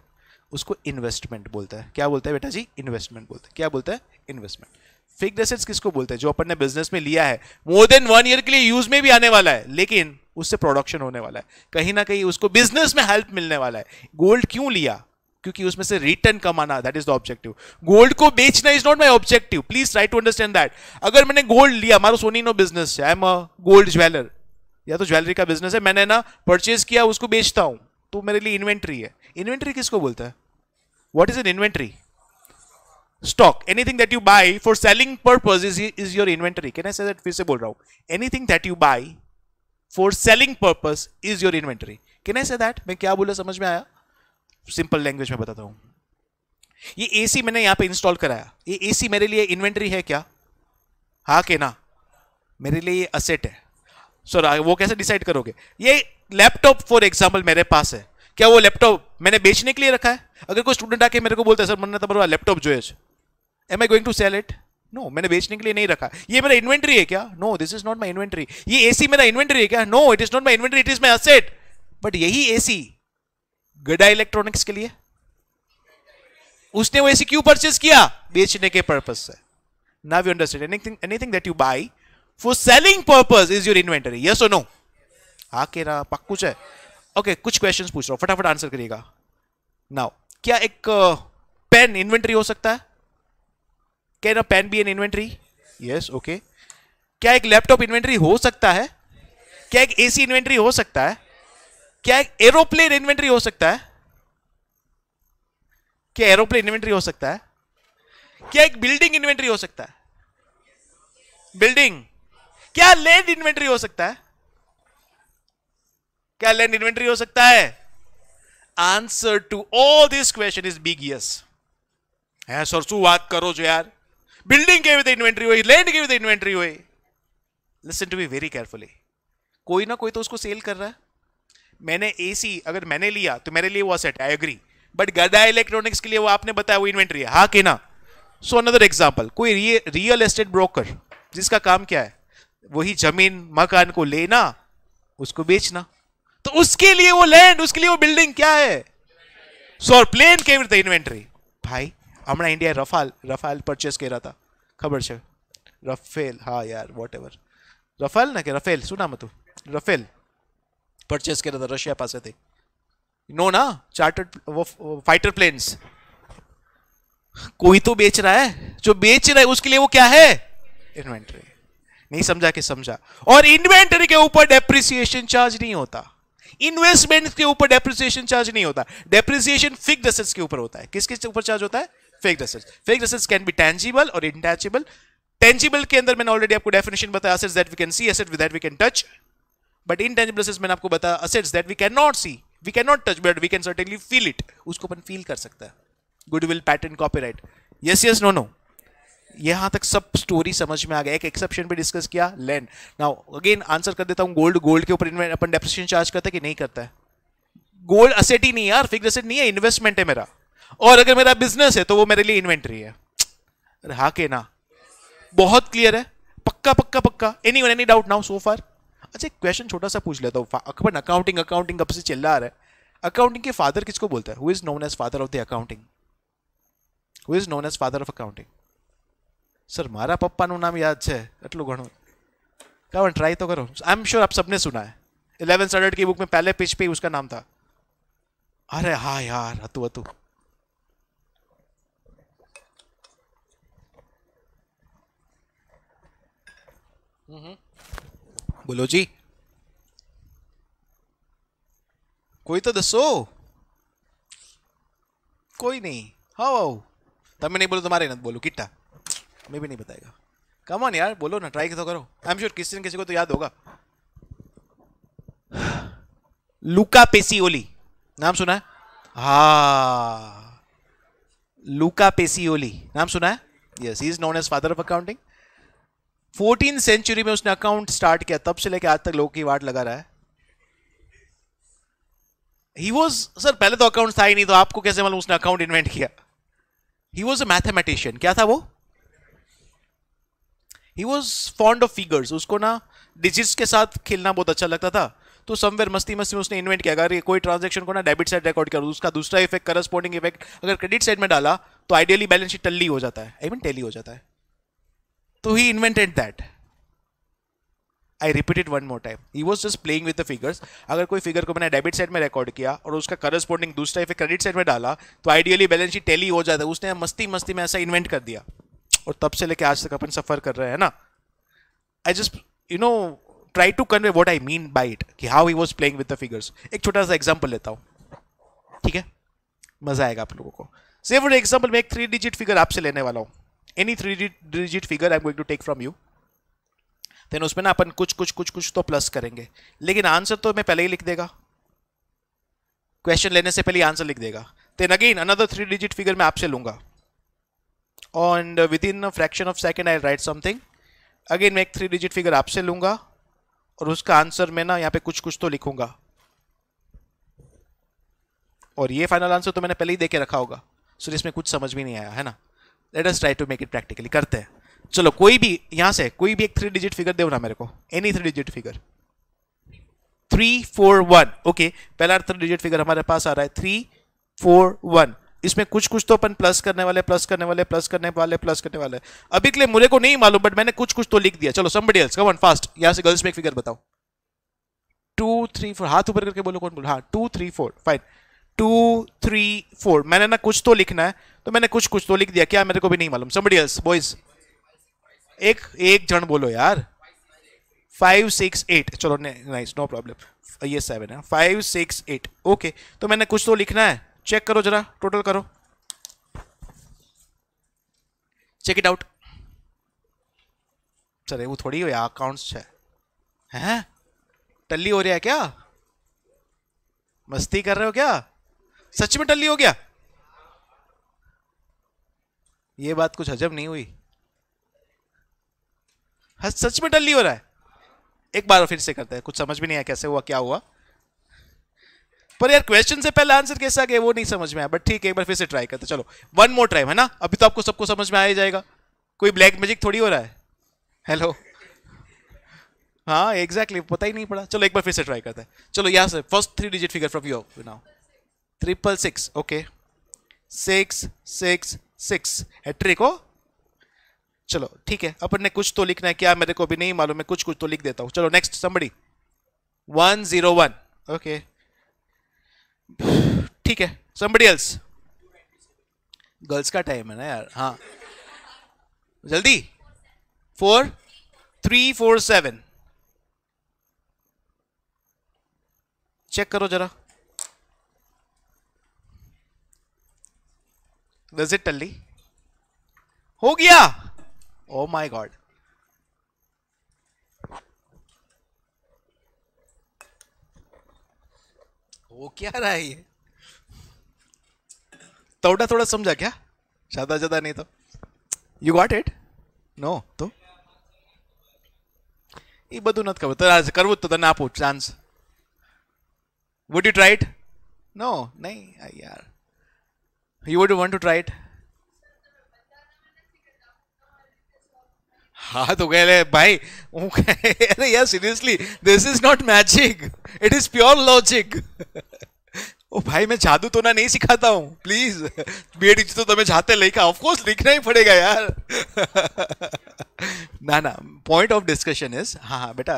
उसको इन्वेस्टमेंट बोलता है। क्या बोलता है बेटा जी? इन्वेस्टमेंट बोलता है। क्या बोलता है? इन्वेस्टमेंट। फिक्स्ड एसेट्स किसको बोलते हैं? जो अपन ने बिजनेस में लिया है, मोर देन 1 ईयर के लिए यूज में भी आने वाला है, लेकिन उससे प्रोडक्शन होने वाला है, कहीं ना कहीं उसको बिजनेस में हेल्प मिलने वाला है। गोल्ड क्यों लिया? क्योंकि उसमें से रिटर्न कमाना, that is the objective. Gold को बेचना is not my objective, please try to understand that. अगर मैंने गोल्ड लिया, मारो सोनी नो बिजनेस है, I am a gold jeweller, या तो ज्वेलरी का बिजनेस है, मैंने ना परचेज किया, उसको बेचता हूं, तो मेरे लिए इन्वेंट्री है। इन्वेंट्री किसको बोलता है? What is an inventory? Stock. Anything that you buy for selling purpose is your inventory. Can I say that? फिर से बोल रहा हूं, anything that you buy for selling purpose is your inventory. Can I say that? मैं क्या बोला, समझ में आया? सिंपल लैंग्वेज में बताता हूं। ये एसी मैंने यहां पे इंस्टॉल कराया, ये एसी मेरे लिए इन्वेंट्री है क्या? हाँ के ना? मेरे लिए ये असेट है। सर वो कैसे डिसाइड करोगे? ये लैपटॉप फॉर एग्जांपल मेरे पास है, क्या वो लैपटॉप मैंने बेचने के लिए रखा है? अगर कोई स्टूडेंट आके मेरे को बोलता है सर मैंने तुम्हारा लैपटॉप जो है, am I going to sell it? No, मैंने बेचने के लिए नहीं रखा। ये मेरा इन्वेंट्री है क्या? No, this is not my inventory. ये एसी मेरा इन्वेंट्री है क्या? No, it is not my inventory, it is my asset. But यही एसी गडा इलेक्ट्रॉनिक्स के लिए, उसने वो एसी क्यों परचेज किया? बेचने के पर्पज से। Now you understand, anything that you buy for selling purpose is your inventory. Yes और नो? हाँ के ना? पक्का है? ओके, कुछ क्वेश्चंस पूछ रहा हूं, फटाफट आंसर करिएगा। नाउ, क्या एक पेन इन्वेंटरी हो सकता है? Can a pen be an inventory? Yes, okay. क्या एक लैपटॉप इन्वेंटरी हो सकता है? क्या एक एसी इन्वेंटरी हो सकता है? क्या एक एरोप्लेन इन्वेंटरी हो सकता है? क्या एरोप्लेन इन्वेंटरी हो सकता है? क्या एक बिल्डिंग इन्वेंटरी हो सकता है? बिल्डिंग। क्या लैंड इन्वेंटरी हो सकता है? क्या लैंड इन्वेंटरी हो सकता है? Answer to all this question is big yes है। सरसू बात करो जो यार, बिल्डिंग के भी इन्वेंटरी हुई, लैंड के भी इन्वेंटरी हुई। Listen to me very carefully, कोई ना कोई तो उसको सेल कर रहा है। मैंने एसी अगर मैंने लिया तो मेरे लिए वो असेट, आई एग्री, बट गदा इलेक्ट्रॉनिक्स के लिए वो आपने बताया वो इन्वेंटरी है, हाँ कि ना? सो अनदर एग्जांपल, कोई रियल एस्टेट ब्रोकर जिसका काम क्या है? वही जमीन मकान को लेना, उसको बेचना, तो उसके लिए वो लैंड, उसके लिए वो बिल्डिंग क्या है? सो प्लेन के विद इन्वेंटरी। भाई हमने इंडिया रफाल परचेस कर रहा था, खबर है? रफेल, हाँ यार वॉट एवर, रफाल ना के रफेल सुना मत? रफेल परचेस कर रहा था, रशिया पास थे, नो ना? चार्टर्ड वो फाइटर प्लेन्स। कोई तो बेच रहा है, जो बेच रहा है उसके लिए वो क्या है? इन्वेंटरी। नहीं समझा कि समझा? और इन्वेंटरी के ऊपर डेप्रिसिएशन चार्ज नहीं होता, इन्वेस्टमेंट के ऊपर डेप्रिसिएशन चार्ज नहीं होता। डेप्रिसिएशन फिक्स्ड एसेट्स के ऊपर होता है। किसके ऊपर चार्ज होता है? Fixed assets. Fixed assets can be tangible और इंटेंजिबल। टेंजिबल के अंदर मैंने ऑलरेडी आपको डेफिनेशन बताया, assets that we can see, asset that we can touch. But intangible assets मैंने आपको बताया, assets that we can not see, we can not touch, but we can certainly feel it. उसको अपन feel कर सकता है। Goodwill, patent, copyright. Yes yes, no no? यहां तक सब स्टोरी समझ में आ गया। एक एक्सेप्शन पे डिस्कस किया, लैंड। नाउ अगेन आंसर कर देता हूं, गोल्ड के ऊपर अपन डेप्रिसिएशन चार्ज करता है कि नहीं करता है? गोल्ड असेट ही नहीं यार, फिक्स्ड एसेट नहीं है, इन्वेस्टमेंट है मेरा। और अगर मेरा बिजनेस है तो वो मेरे लिए इन्वेंटरी है। अरे हाँ के ना? बहुत क्लियर है, पक्का पक्का पक्का। Anyone any doubt now so far? अच्छा एक क्वेश्चन छोटा सा पूछ लेता हूं। अपन अकाउंटिंग कब से चल रहा है? अकाउंटिंग के फादर किसको बोलता है? Who is known as father of the accounting? Who is known as father of accounting? Sir मारा पप्पाનું નામ યાદ છે એટલું ઘણું, કાવન ટ્રાય તો કરો। आई एम श्योर आप सबने सुना है, 11th स्टैंडर्ड की बुक में पहले पेज पे उसका नाम था। अरे हाँ यार, हतु हतु। बोलो जी, कोई तो दसो। कोई नहीं। हाँ तब मैं नहीं बोलो, तुम्हारे नहीं बोलो, किट्टा मैं भी नहीं बताएगा। कम ऑन यार, बोलो ना, ट्राई तो करो। आई एम श्योर किसी न किसी को तो याद होगा। लूका पेसियोली, नाम सुना है? हाँ, लूका पेसियोली, नाम सुना है? Yes, he is known as father of accounting. 14th century में उसने अकाउंट स्टार्ट किया, तब से लेकर आज तक लोगों की वाट लगा रहा है। ही वॉज, सर पहले तो अकाउंट था ही नहीं, तो आपको कैसे मालूम उसने अकाउंट इन्वेंट किया? He was a mathematician. क्या था वो? He was fond of figures. उसको ना डिजिट्स के साथ खेलना बहुत अच्छा लगता था, तो समवेयर मस्ती मस्ती में उसने इन्वेंट किया, अगर कोई ट्रांजैक्शन को ना डेबिट साइड रिकॉर्ड किया, उसका दूसरा इफेक्ट, करस्पॉन्डिंग इफेक्ट अगर क्रेडिट साइड में डाला तो आइडियली बैलेंस शीट टल्ली हो जाता है, आई मीन टैली हो जाता है। तो he invented that. I repeat it one more time, he was just playing with the figures. अगर कोई फिगर को मैंने डेबिट साइड में रिकॉर्ड किया और उसका करस्पॉन्डिंग दूसरा इफेक्ट क्रेडिट साइड में डाला तो आइडियली बैलेंस शीट टैली हो जाता है। उसने मस्ती मस्ती में ऐसा इन्वेंट कर दिया, और तब से लेके आज तक अपन सफर कर रहे हैं ना। I just try to convey what I mean by it, कि how he was playing with the figures. एक छोटा सा एग्जांपल लेता हूं, ठीक है, मजा आएगा आप लोगों को। से फॉर एग्जांपल मैं एक 3 डिजिट फिगर आपसे लेने वाला हूं, any 3 digit figure I am going to take from you. Then उसमें ना अपन कुछ तो प्लस करेंगे, लेकिन आंसर तो मैं पहले ही लिख देगा, क्वेश्चन लेने से पहले ही आंसर लिख देगा। Then again another 3 digit figure मैं आपसे लूंगा, and within a fraction of second I write something. Again मैं एक 3 डिजिट फिगर आपसे लूंगा और उसका आंसर मैं ना यहाँ पे कुछ तो लिखूंगा, और ये फाइनल आंसर तो मैंने पहले ही देके रखा होगा, सो इसमें कुछ समझ भी नहीं आया है ना। Let us try to make it practically, करते हैं। चलो कोई भी यहां से कोई भी एक 3 डिजिट फिगर दो ना मेरे को, एनी 3 डिजिट फिगर। 3 4 1, ओके, पहला 3 डिजिट फिगर हमारे पास आ रहा है 3 4 1। इसमें कुछ तो अपन प्लस करने वाले अभी के लिए मुझे को नहीं मालूम, बट मैंने कुछ तो लिख दिया। चलो somebody else, come on fast, यहां से गर्ल्स में एक फिगर बताओ। 2 3 4, हाथ ऊपर करके बोलो कौन बोल। हाँ 2 3 4, फाइन। 2 3 4, मैंने ना कुछ तो लिखना है, तो मैंने कुछ तो लिख दिया। क्या? मेरे को भी नहीं मालूम। समबडी एल्स, बॉयज, एक जन बोलो यार। 5 6 8, चलो नाइस, नो प्रॉब्लम, ये 7 है। 5 6 8, ओके, तो मैंने कुछ तो लिखना है। चेक करो जरा, टोटल करो, चेक इट आउट। चले वो थोड़ी हो या अकाउंट्स है, टल्ली हो रहा है क्या? मस्ती कर रहे हो क्या? सच में टल्ली हो गया? ये बात कुछ हजम नहीं हुई। सच में टल्ली हो रहा है? एक बार फिर से करते हैं, कुछ समझ भी नहीं आया कैसे हुआ, क्या हुआ। पर यार क्वेश्चन से पहले आंसर कैसा गया वो नहीं समझ में आया, बट ठीक है, एक बार फिर से ट्राई करते। चलो वन मोर टाइम, है ना? अभी तो आपको सबको समझ में आ ही जाएगा, कोई ब्लैक मैजिक थोड़ी हो रहा है। हेलो, हाँ एग्जैक्टली, पता ही नहीं पड़ा। चलो एक बार फिर से ट्राई करते हैं। चलो यहां से first 3 digit figure from you now. 666, okay, 6 6 6, hattrick हो। चलो ठीक है, अपन ने कुछ तो लिखना है, क्या मेरे को भी नहीं मालूम, मैं कुछ तो लिख देता हूं। चलो नेक्स्ट समबडी। 1 0 1, ओके, ठीक है। समबडी एल्स, गर्ल्स का टाइम है ना यार, हाँ जल्दी। 4 3 4 7, चेक करो जरा। Does it टल्ली हो गया? ओ माय गॉड, वो क्या रहा है ये? थोड़ा समझा क्या? ज्यादा नहीं तो। You got it? नो तो ये બધું નથી ખબર, તો કરવું તો તને આપું chance. Would you try it? No, नहीं यार, you would want to try it? हाँ तो कह भाई, अरे यार seriously, this is not magic, it is pure logic. ओ भाई मैं जादू तो ना नहीं सिखाता हूँ, प्लीज। बीएड तो तुम्हें जाते लिखा, ऑफ कोर्स लिखना ही पड़ेगा यार। ना पॉइंट ऑफ डिस्कशन इज, हाँ बेटा,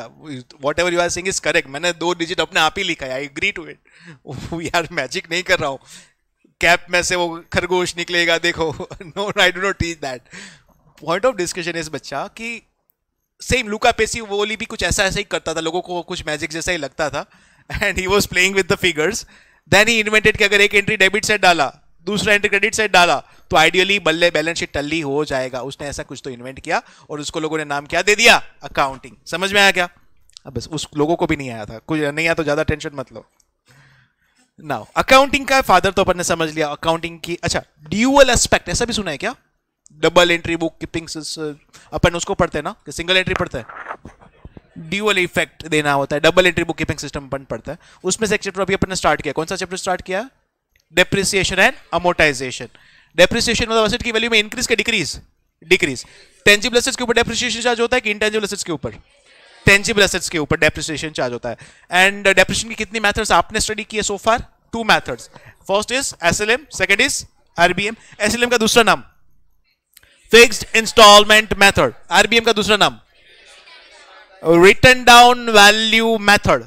whatever you are saying is correct. मैंने 2 डिजिट अपने आप ही लिखा है, आई एग्री टू इट। यार मैजिक नहीं कर रहा हूँ, कैप में से वो खरगोश निकलेगा देखो। No I do not teach that. Point of discussion is बच्चा कि सेम लुका पेसियोली भी कुछ ऐसा ही करता था, लोगों को कुछ मैजिक जैसा ही लगता था, and he was playing with the figures. Then he invented कि अगर एक एंट्री डेबिट साइड डाला, दूसरा एंट्री क्रेडिट साइड डाला, तो आइडियली बल्ले बैलेंस शीट टल्ली हो जाएगा। उसने ऐसा कुछ तो इन्वेंट किया, और उसको लोगों ने नाम क्या दे दिया? अकाउंटिंग। समझ में आया क्या? अब बस उस लोगों को भी नहीं आया था, कुछ नहीं आया तो ज्यादा टेंशन मत लो। नाउ अकाउंटिंग का फादर तो अपन ने समझ लिया अकाउंटिंग की। अच्छा, ड्यूअल एस्पेक्ट ऐसा भी सुना है क्या? डबल एंट्री बुक कीपिंग, अपन उसको पढ़ते हैं ना कि सिंगल एंट्री पढ़ते हैं, ड्यूअल इफेक्ट देना होता है, double entry book keeping system अपन पढ़ता है। उसमें से एक चैप्टर अभी अपन ने स्टार्ट किया। कौन सा चैप्टर स्टार्ट किया? Depreciation and amortisation. डेप्रिसिएशन मतलब एसेट की वैल्यू में इंक्रीज के डिक्रीज? डिक्रीज। टेंजिबल एसेट्स के ऊपर डेप्रिसिएशन चार्ज होता है कि इनटेंजिबल एसेट्स के ऊपर? टेंजिबल एसेट्स के ऊपर डेप्रिसिएशन चार्ज होता है। एंड डेप्रिसिएशन की कितनी मेथड्स आपने स्टडी किए सो फार? 2 methods. First is SLM, second is RBM. SLM का दूसरा नाम फिक्स्ड इंस्टॉलमेंट मेथड, आरबीएम का दूसरा नाम written down value method.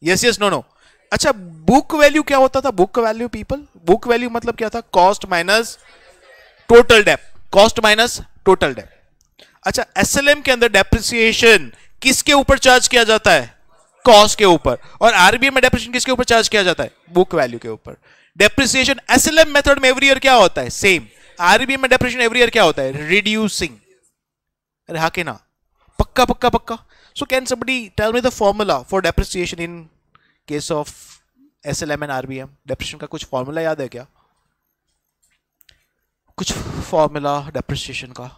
Yes yes no no. अच्छा, बुक वैल्यू क्या होता था? Book value people, book value मतलब क्या था? Cost minus total depth, cost minus total depth. अच्छा, एसएलएम के अंदर डेप्रिसिएशन किसके ऊपर चार्ज किया जाता है? कॉस्ट के ऊपर। और आरबीएम में डेप्रिसिएशन किसके ऊपर चार्ज किया जाता है? बुक वैल्यू के ऊपर। डेप्रिसिएशन एसएलएम मेथड में एवरी ईयर क्या होता है? सेम। आरबीएम में डेप्रिसिएशन एवरी ईयर क्या होता है? रिड्यूसिंग। अरे हाँ के ना? पक्का पक्का पक्का। So can somebody tell me the formula for depreciation in case of SLM and RBM? Depreciation का कुछ फॉर्मूला याद है क्या? कुछ फॉर्मूला डेप्रिसिएशन का?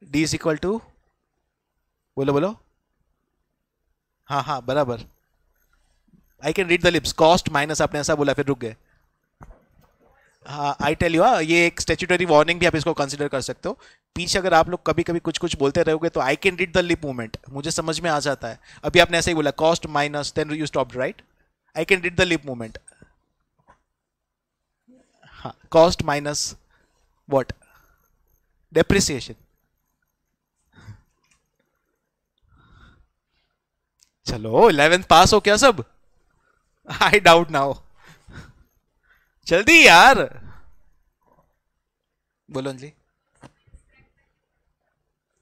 डी इज इक्वल टू, बोलो बोलो। हाँ हाँ बराबर। I can read the lips. Cost minus, आपने ऐसा बोला फिर रुक गए। हाँ आई टेल यू, ये एक स्टैट्यूटरी वार्निंग भी आप इसको कंसीडर कर सकते हो। पीछे अगर आप लोग कभी कभी कुछ कुछ बोलते रहोगे तो आई can read the lip movement, मुझे समझ में आ जाता है। अभी आपने ऐसे ही बोला cost minus, then you stopped right. I can read the lip movement. हाँ, कॉस्ट माइनस व्हाट? डेप्रिसिएशन। चलो 11th पास हो क्या सब? I doubt now. जल्दी यार बोलो जी।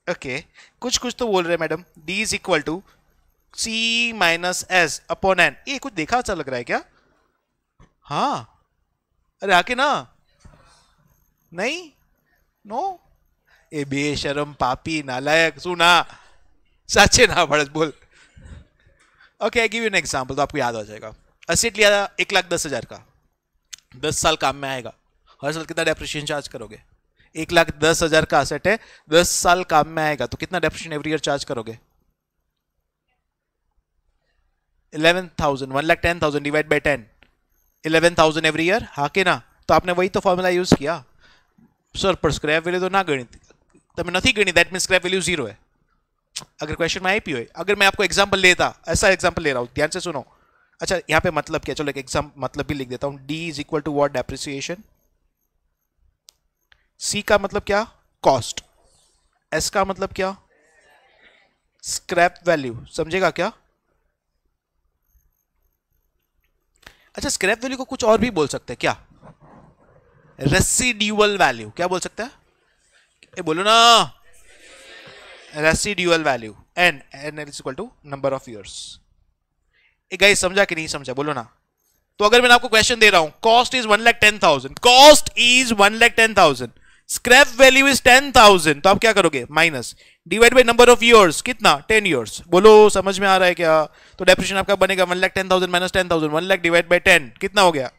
ओके, कुछ कुछ तो बोल रहे हैं madam. D is equal to C minus S upon N. ये कुछ देखा अच्छा लग रहा है क्या? हाँ, अरे आके ना। नहीं, नो। ए बेशरम पापी नालायक, सुना सच्चे ना बड़स बोल। Okay, I give you an example तो आपको याद आ जाएगा। एसेट लिया 1,10,000 का, 10 साल काम में आएगा। हर साल कितना डेप्रिसिएशन चार्ज करोगे? 1,10,000 का एसेट है, 10 साल काम में आएगा तो कितना डेप्रिसिएशन एवरी ईयर चार्ज करोगे? 11,000, 1,10,000 डिवाइड बाय 10, 11,000 एवरी ईयर। हाँ के ना? तो आपने वही तो फॉर्मूला यूज किया सर, पर स्क्रैप वैल्यू तो ना गणी, तब नहीं गणी, दैट मीन स्क्रैप वैल्यू 0 है। अगर क्वेश्चन में आईपी हो, अगर मैं आपको एग्जांपल लेता, ऐसा एग्जांपल ले रहा हूं, ध्यान से सुनो। अच्छा, यहां पे मतलब क्या? चलो एक एग्जाम मतलब भी लिख देता हूं। D is equal to what? Depreciation. C का मतलब क्या? कॉस्ट। एस का मतलब क्या? Scrap value. समझेगा क्या? अच्छा, स्क्रैप वैल्यू को कुछ और भी बोल सकते हैं क्या? Residual value. क्या बोल सकते हैं? बोलो ना। Residual value. N is equal to number of years. Guys समझा कि नहीं समझा? बोलो ना। तो अगर मैंने आपको क्वेश्चन दे रहा हूं, cost is 1,10,000, cost is 1,10,000, scrap value is 10,000, तो आप क्या करोगे? Minus, divide by number of years, कितना? 10 ईयर्स। बोलो समझ में आ रहा है क्या? तो डेप्रिसिएशन आपका बनेगा 1,10,000 माइनस 10,000, 1 लाख डिवाइड बाय 10, कितना हो गया?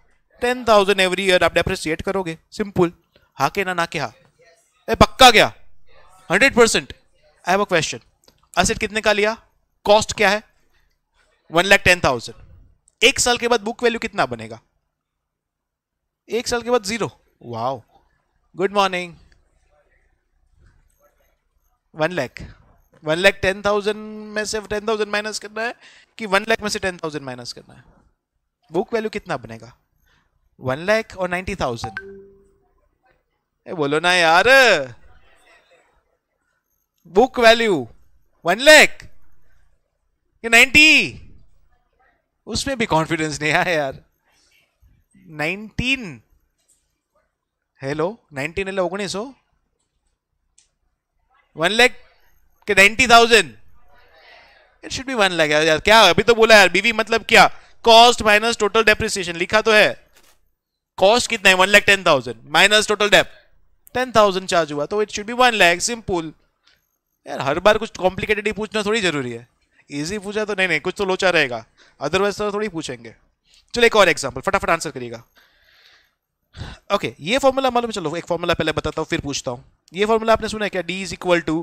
10,000 एवरी ईयर आप डेप्रिसिएट करोगे। सिंपल। हाँ के ना के? हाँ पक्का क्या? 100%। आई हैव अ क्वेश्चन। एसेट कितने का लिया? कॉस्ट क्या है? 1,10,000। एक साल के बाद बुक वैल्यू कितना बनेगा? एक साल के बाद 0। Wow, good morning. 1 लाख। 1,10,000 में से 10,000 माइनस करना है कि 1 लाख में से 10,000 माइनस करना है? बुक वैल्यू कितना बनेगा? 1 लाख और 90,000। बोलो ना यार। बुक वैल्यू 1 लाख कि 90? उसमें भी कॉन्फिडेंस नहीं आया यार। 19, हेलो 19 એટલે 1900, 1 लाख के 90,000? इट शुड बी 1 लाख यार। क्या अभी तो बोला यार, बीवी मतलब क्या? कॉस्ट माइनस टोटल डेप्रिसिएशन, लिखा तो है। कॉस्ट कितना है? 1,10,000 माइनस टोटल डेप 10,000 चार्ज हुआ, तो it should be 1 lakh. Simple यार, हर बार कुछ कॉम्प्लिकेटेड ही पूछना थोड़ी जरूरी है। इजी पूछा तो नहीं, कुछ तो लोचा रहेगा, अदरवाइज तो थोड़ी पूछेंगे। चलो एक और एग्जांपल, फटाफट आंसर करिएगा। ओके, ये फॉर्मूला मालूम, चलो एक फॉर्मूला पहले बताता हूँ फिर पूछता हूँ। ये फॉर्मूला आपने सुना है क्या? D is equal to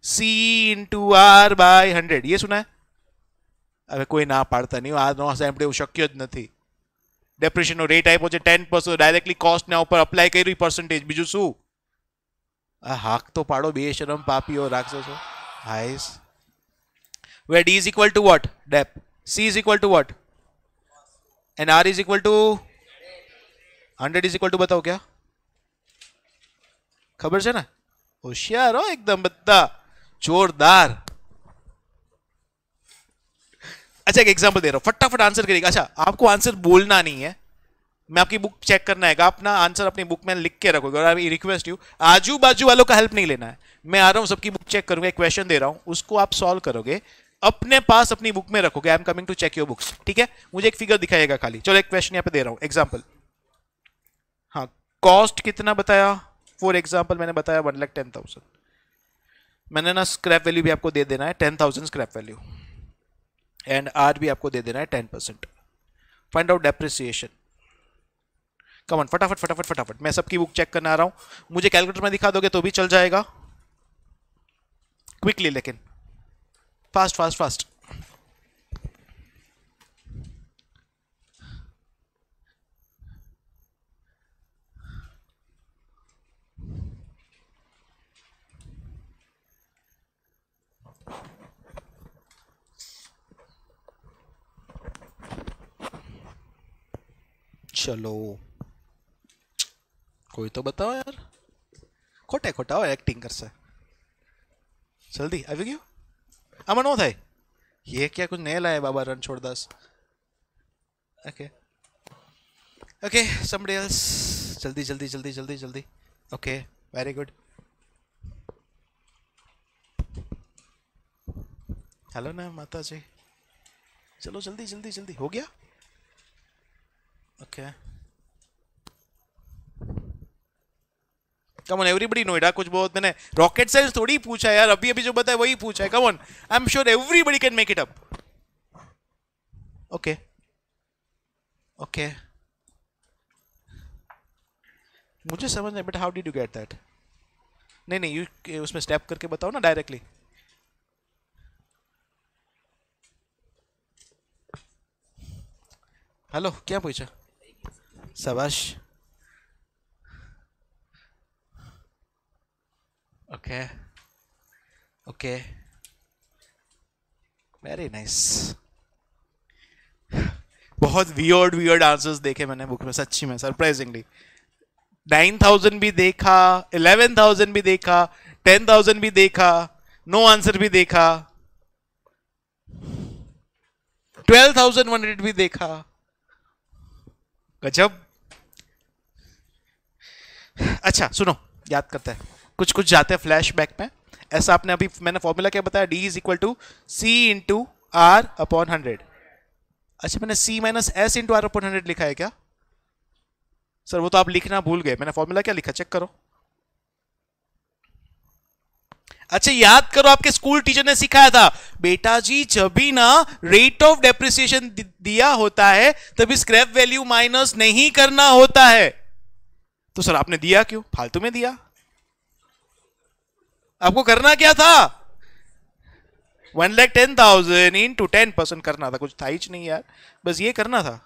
C into R by 100, ये सुना है? હવે કોઈ ના પાડતા નહીં, આ નો સાંભળે એવું શક્ય જ નથી। ડેપ્રિશિએશનનો રેટ આપ્યો છે 10%, ડાયરેક્ટલી કોસ્ટના ઉપર અપ્લાય કર્યું પર્સન્ટેજ, બીજું શું? આ હાક તો પાડો, બે શરમ પાપીઓ રાક્ષસો। હાઈસ where D is equal to what? Dep. C is equal to what? And R is equal to 100 is equal to बताओ क्या? खबर છે ને? होशियार हो एकदम બધા, जोरदार। अच्छा एक एग्जांपल दे रहा हूं, फटाफट आंसर करिएगा। अच्छा आपको आंसर बोलना नहीं है, मैं आपकी बुक चेक करना है, अपना आंसर अपनी बुक में लिख के रखोगे। और आई रिक्वेस्ट यू, आजू बाजू वालों का हेल्प नहीं लेना है। मैं आ रहा हूं, सबकी बुक चेक करूंगा, एक क्वेश्चन दे रहा हूं, उसको आप सॉल्व करोगे, अपने पास अपनी बुक में रखोगे। I am coming to check your books, ठीक है? मुझे एक फिगर दिखाइएगा खाली। चलो एक क्वेश्चन यहाँ पे दे रहा हूं, एग्जाम्पल। हाँ, कॉस्ट कितना बताया? फॉर एग्जाम्पल मैंने बताया 1,10,000। मैंने ना स्क्रैप वैल्यू भी आपको दे देना है 10,000 स्क्रैप वैल्यू, एंड आर भी आपको दे देना है 10%। Find out depreciation. Come on, फटाफट फटाफट फटाफट। मैं सबकी बुक चेक करने आ रहा हूं, मुझे कैलकुलेटर में दिखा दोगे तो भी चल जाएगा, क्विकली लेकिन फास्ट फास्ट फास्ट। चलो कोई तो बताओ यार, खोटे खोटा हो एक्टिंग कर से जल्दी આવી ગયો? આમાં નો થાય, ये क्या कुछ नया लाया Baba Ranchhoddas? Okay okay, somebody else, जल्दी जल्दी जल्दी जल्दी जल्दी। Okay very good. हेलो ना माता जी, चलो जल्दी जल्दी जल्दी, हो गया? Okay come on everybody know it. कुछ बहुत मैंने रॉकेट साइंस थोड़ी पूछा है यार, अभी अभी जो बताया वही पूछा है। Come on, I am sure everybody can make it up. Okay okay, मुझे समझ नहीं, but how did you get that? नहीं नहीं, यू उसमें स्टेप करके बताओ ना डायरेक्टली। हेलो, क्या पूछा? शाबाश। Okay okay, very nice. बहुत वियर्ड वियर्ड आंसर्स देखे मैंने बुक में, सच्ची में, सरप्राइजिंगली। 9,000 भी देखा, 11,000 भी देखा, 10,000 भी देखा, नो आंसर भी देखा, 12,100 भी देखा। गजब। अच्छा सुनो, याद करते हैं, कुछ कुछ जाते हैं फ्लैशबैक में। ऐसा आपने अभी, मैंने फॉर्मूला क्या बताया? D is equal to C into R upon 100। अच्छा मैंने C minus S into R upon 100 लिखा है क्या? सर वो तो आप लिखना भूल गए, मैंने फॉर्मूला क्या लिखा, चेक करो। अच्छा याद करो, आपके स्कूल टीचर ने सिखाया था, बेटा जी जब भी ना रेट ऑफ डेप्रिसिएशन दिया होता है तभी स्क्रैप वैल्यू माइनस नहीं करना होता है। तो सर आपने दिया क्यों? फालतू में दिया। आपको करना क्या था? 1,10,000 इंटू 10% करना था, कुछ था ही नहीं यार, बस ये करना था।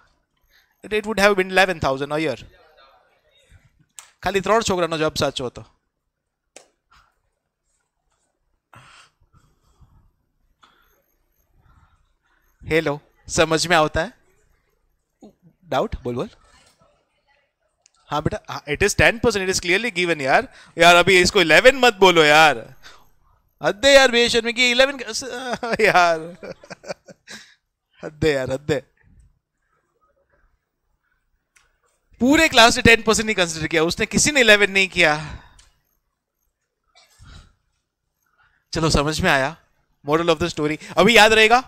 It would have been 11,000 a year. खाली 3 છોકરાનો જવાબ સાચો હતો। हेलो, समझ में आता है? डाउट? बोल बोल। हाँ बेटा, it is 10%, it is clearly given यार। यार अभी इसको 11 मत बोलो यार, हद्दे यार, बेशर्मी की 11 यार, हद्दे यार, हद्दे। पूरे क्लास ने 10% नहीं कंसिडर किया, उसने किसी ने 11 नहीं किया। चलो समझ में आया मोरल ऑफ द स्टोरी। अभी याद रहेगा?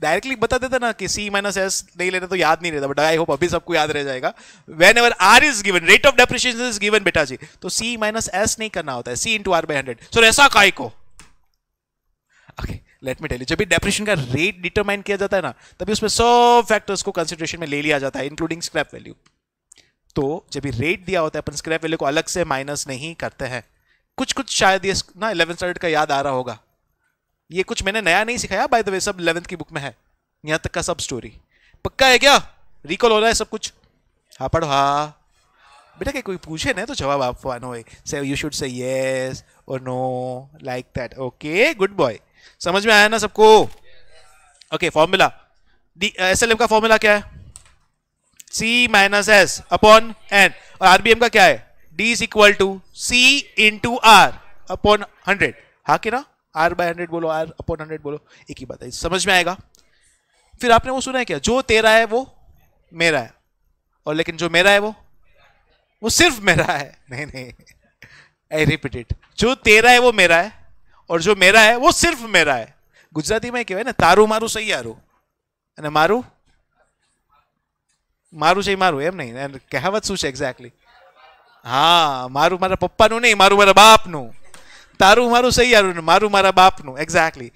डायरेक्टली बता देता ना कि C माइनस S नहीं लेना तो याद नहीं रहता, बट आई होप अभी सबको याद रह जाएगा। When ever R is given, rate of depreciation is given बेटा जी, तो C माइनस S नहीं करना होता है, C into R by 100। Sir ऐसा काय को? Okay let me tell you, जब भी डेप्रिसिएशन का रेट डिटरमाइन किया जाता है ना, तभी उसमें सब फैक्टर्स को कंसिडरेशन में ले लिया जाता है, इंक्लूडिंग स्क्रैप वैल्यू। तो जब भी रेट दिया होता है, अपन स्क्रैप वैल्यू को अलग से माइनस नहीं करते हैं। कुछ कुछ शायद ये ना 11th स्टैंडर्ड का याद आ रहा होगा, ये कुछ मैंने नया नहीं सिखाया बाय द वे, सब 11th की बुक में है, यहां तक का सब स्टोरी। पक्का है क्या? रिकॉल हो रहा है सब कुछ? हाँ पढ़ो। हाँ बेटा, कि कोई पूछे ना तो जवाब आप से यू शुड से यस और no like that. Okay good boy, समझ में आया ना सबको? ओके फॉर्मूला, एसएलएम का फॉर्मूला क्या है? C minus S upon N, और आरबीएम का क्या है? D is equal to C into R upon 100। हाँ कि ना? R बाय 100 बोलो, R अपॉन 100 बोलो, एक ही बात है, समझ में आएगा? फिर आपने वो सुना है क्या, जो तेरा है वो मेरा है, और लेकिन जो मेरा है वो सिर्फ मेरा है। नहीं नहीं, आई रिपीट इट, जो तेरा है वो मेरा है, और जो मेरा है वो सिर्फ मेरा है। गुजराती में कहेवाय ने तारू मारू सही यारू, અને મારું મારું છે મારું, એમ નહીં, કહેવત શું છે એક્ઝેક્ટલી? હા, મારું મારા પપ્પાનું નહીં, મારું મારા બાપનું, તારું મારું સही यारू, मारू मारा बापનું, एग्जैक्टली।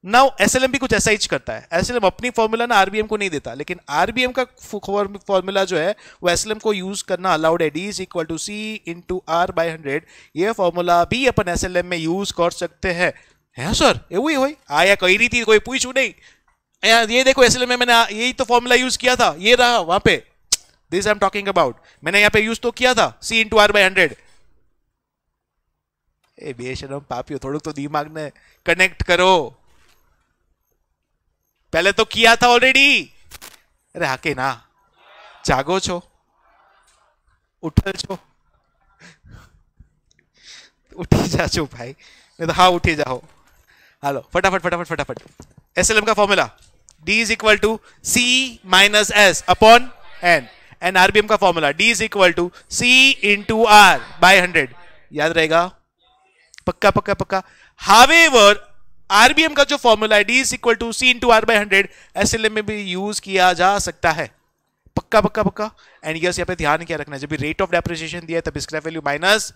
नाउ एसएलएम भी कुछ ऐसा ही करता है। एसएलएम अपनी फॉर्मूला ना आरबीएम को नहीं देता, लेकिन आरबीएम का फॉर्मूला जो है वो एसएलएम को यूज करना अलाउड है। D is equal to C into R by 100, ये फॉर्मूला भी अपन एसएलएम में यूज कर सकते हैं। है सर એવું ही હોય? आया कही रही थी, कोई पूछू नहीं। ये देखो एसएलएम में मैंने यही तो फॉर्मूला यूज किया था, ये रहा वहां पे, this I am talking about, मैंने यहाँ पे यूज तो किया था सी इंटू आर बाय 100। ए बेशरम पापियो, थोड़ा तो दिमाग ने कनेक्ट करो, पहले तो किया था ऑलरेडी। अरे हाके ना, जागो छो, उठल छो, उठी जा छो भाई, नहीं तो हाँ उठी जाओ। हेलो फटाफट फटाफट फटाफट, एसएलएम का formula D is equal to C minus S upon N, and RBM का formula D is equal to C into R by 100। याद रहेगा? पक्का पक्का पक्का। हावेवर आरबीएम का जो फॉर्मूला है D is equal to C into R by 100 SLM में भी यूज किया जा सकता है। पक्का पक्का पक्का। एंड यस, यहाँ पे ध्यान क्या रखना है, जब भी रेट ऑफ डेप्रिसिएशन दिया है तब स्क्रैप वैल्यू माइनस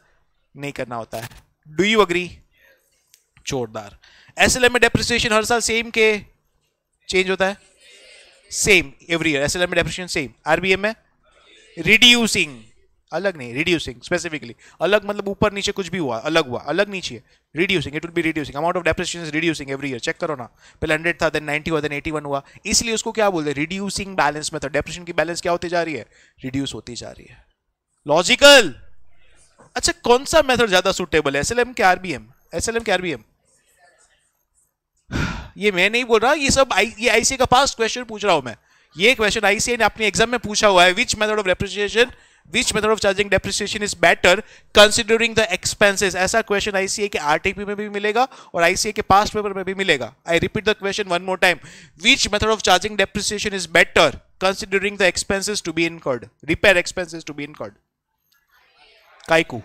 नहीं करना होता है। Do you agree? जोरदार। एसएलएम में डेप्रिसिएशन हर साल सेम के चेंज होता है? Same every year. एसएलएम में डेप्रिसिएशन सेम, आरबीएम में रिड्यूसिंग, अलग नहीं, रिड्यूसिंग स्पेसिफिकली। अलग मतलब ऊपर नीचे कुछ भी हुआ, अलग हुआ, अलग नहीं चाहिए, reducing, it will be reducing, amount of depreciation is reducing every year. Check करो ना, पहले 100 था, देन 90 हुआ, देन 81 हुआ, इसलिए उसको क्या बोलते हैं? Reducing balance method. डेप्रिसिएशन की बैलेंस क्या होती जा रही है? रिड्यूस होती जा रही है। लॉजिकल। अच्छा, कौन सा मेथड ज्यादा सुटेबल है, एसएलएम के आरबीएम? एसएलएम के आरबीएम? ये मैं नहीं बोल रहा, ये सब ये आईसीए का पास्ट क्वेश्चन पूछ रहा हूं मैं। ये क्वेश्चन आईसीए ने अपने एग्जाम में पूछा हुआ है, विच method of depreciation, which method of charging depreciation is better considering the expenses. ऐसा क्वेश्चन आईसीए के आरटीपी में भी मिलेगा और आईसीए के पास्ट पेपर में भी मिलेगा। I repeat the question one more time, which method of charging depreciation is better considering the expenses to be incurred, repair expenses to be incurred. काइकू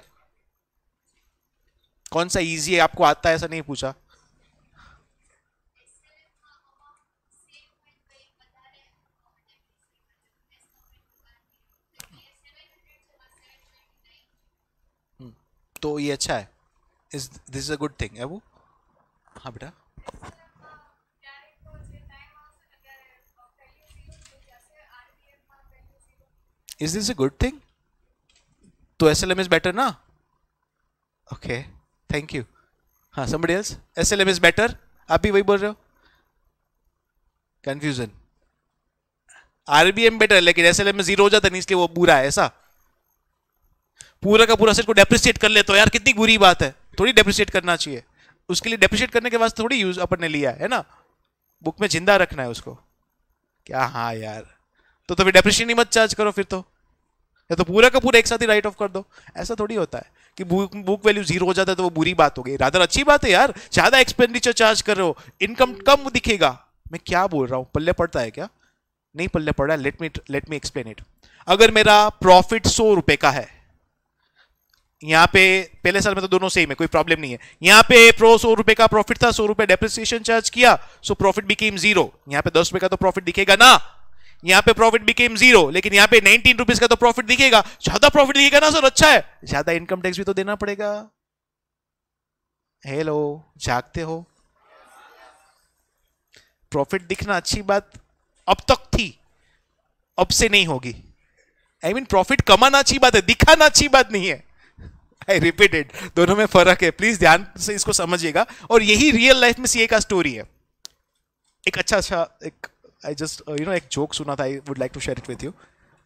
कौन सा इजी है, आपको आता है ऐसा नहीं पूछा। तो ये अच्छा है, is this is a good thing है वो। हाँ बेटा, is this a good thing? तो एसएलएम इज बेटर ना? Okay thank you. हाँ somebody else, SLM is better, आप भी वही बोल रहे हो? कंफ्यूजन। आरबीएम बेटर, लेकिन एसएलएम में जीरो हो जाता है, इसलिए वो बुरा है ऐसा? पूरा का पूरा सेट को डेप्रिसिएट कर ले तो यार कितनी बुरी बात है, थोड़ी डेप्रिसिएट करना चाहिए। उसके लिए डेप्रिसिएट करने के वास्ते थोड़ी यूज अपन ने लिया है ना, बुक में जिंदा रखना है उसको क्या। हाँ यार, तो फिर डेप्रिसिएशन ही मत चार्ज करो फिर तो, या तो पूरा का पूरा एक साथ ही राइट ऑफ कर दो। ऐसा थोड़ी होता है कि बुक वैल्यू जीरो हो जाता है तो वो बुरी बात हो गई। रादर अच्छी बात है यार, ज्यादा एक्सपेंडिचर चार्ज कर रहे हो, इनकम कम दिखेगा। मैं क्या बोल रहा हूं, पल्ले पड़ता है क्या? नहीं पल्ले पड़ रहा है। Let me explain it. अगर मेरा प्रॉफिट 100 रुपए का है, यहाँ पे पहले साल में तो दोनों सेम है, कोई प्रॉब्लम नहीं है। यहाँ पे 100 रुपए का प्रॉफिट था, 100 रुपए डेप्रिसिएशन चार्ज किया, सो प्रॉफिट बिकेम 0। यहाँ पे 10 रुपए का तो प्रॉफिट दिखेगा ना, यहाँ पे प्रॉफिट बिकेम 0, लेकिन यहाँ पे 19 रुपीज का तो प्रॉफिट दिखेगा। ज्यादा प्रॉफिट दिखेगा ना सर, अच्छा है, ज्यादा इनकम टैक्स भी तो देना पड़ेगा। हेलो, जागते हो? प्रॉफिट दिखना अच्छी बात अब तक थी, अब से नहीं होगी। आई मीन प्रॉफिट कमाना अच्छी बात है, दिखाना अच्छी बात नहीं है। आई रिपीटेड, दोनों में फर्क है, प्लीज ध्यान से इसको समझिएगा। और यही रियल लाइफ में सीए का स्टोरी है। एक अच्छा एक आई जस्ट एक जोक सुना था, I would like to share it with you.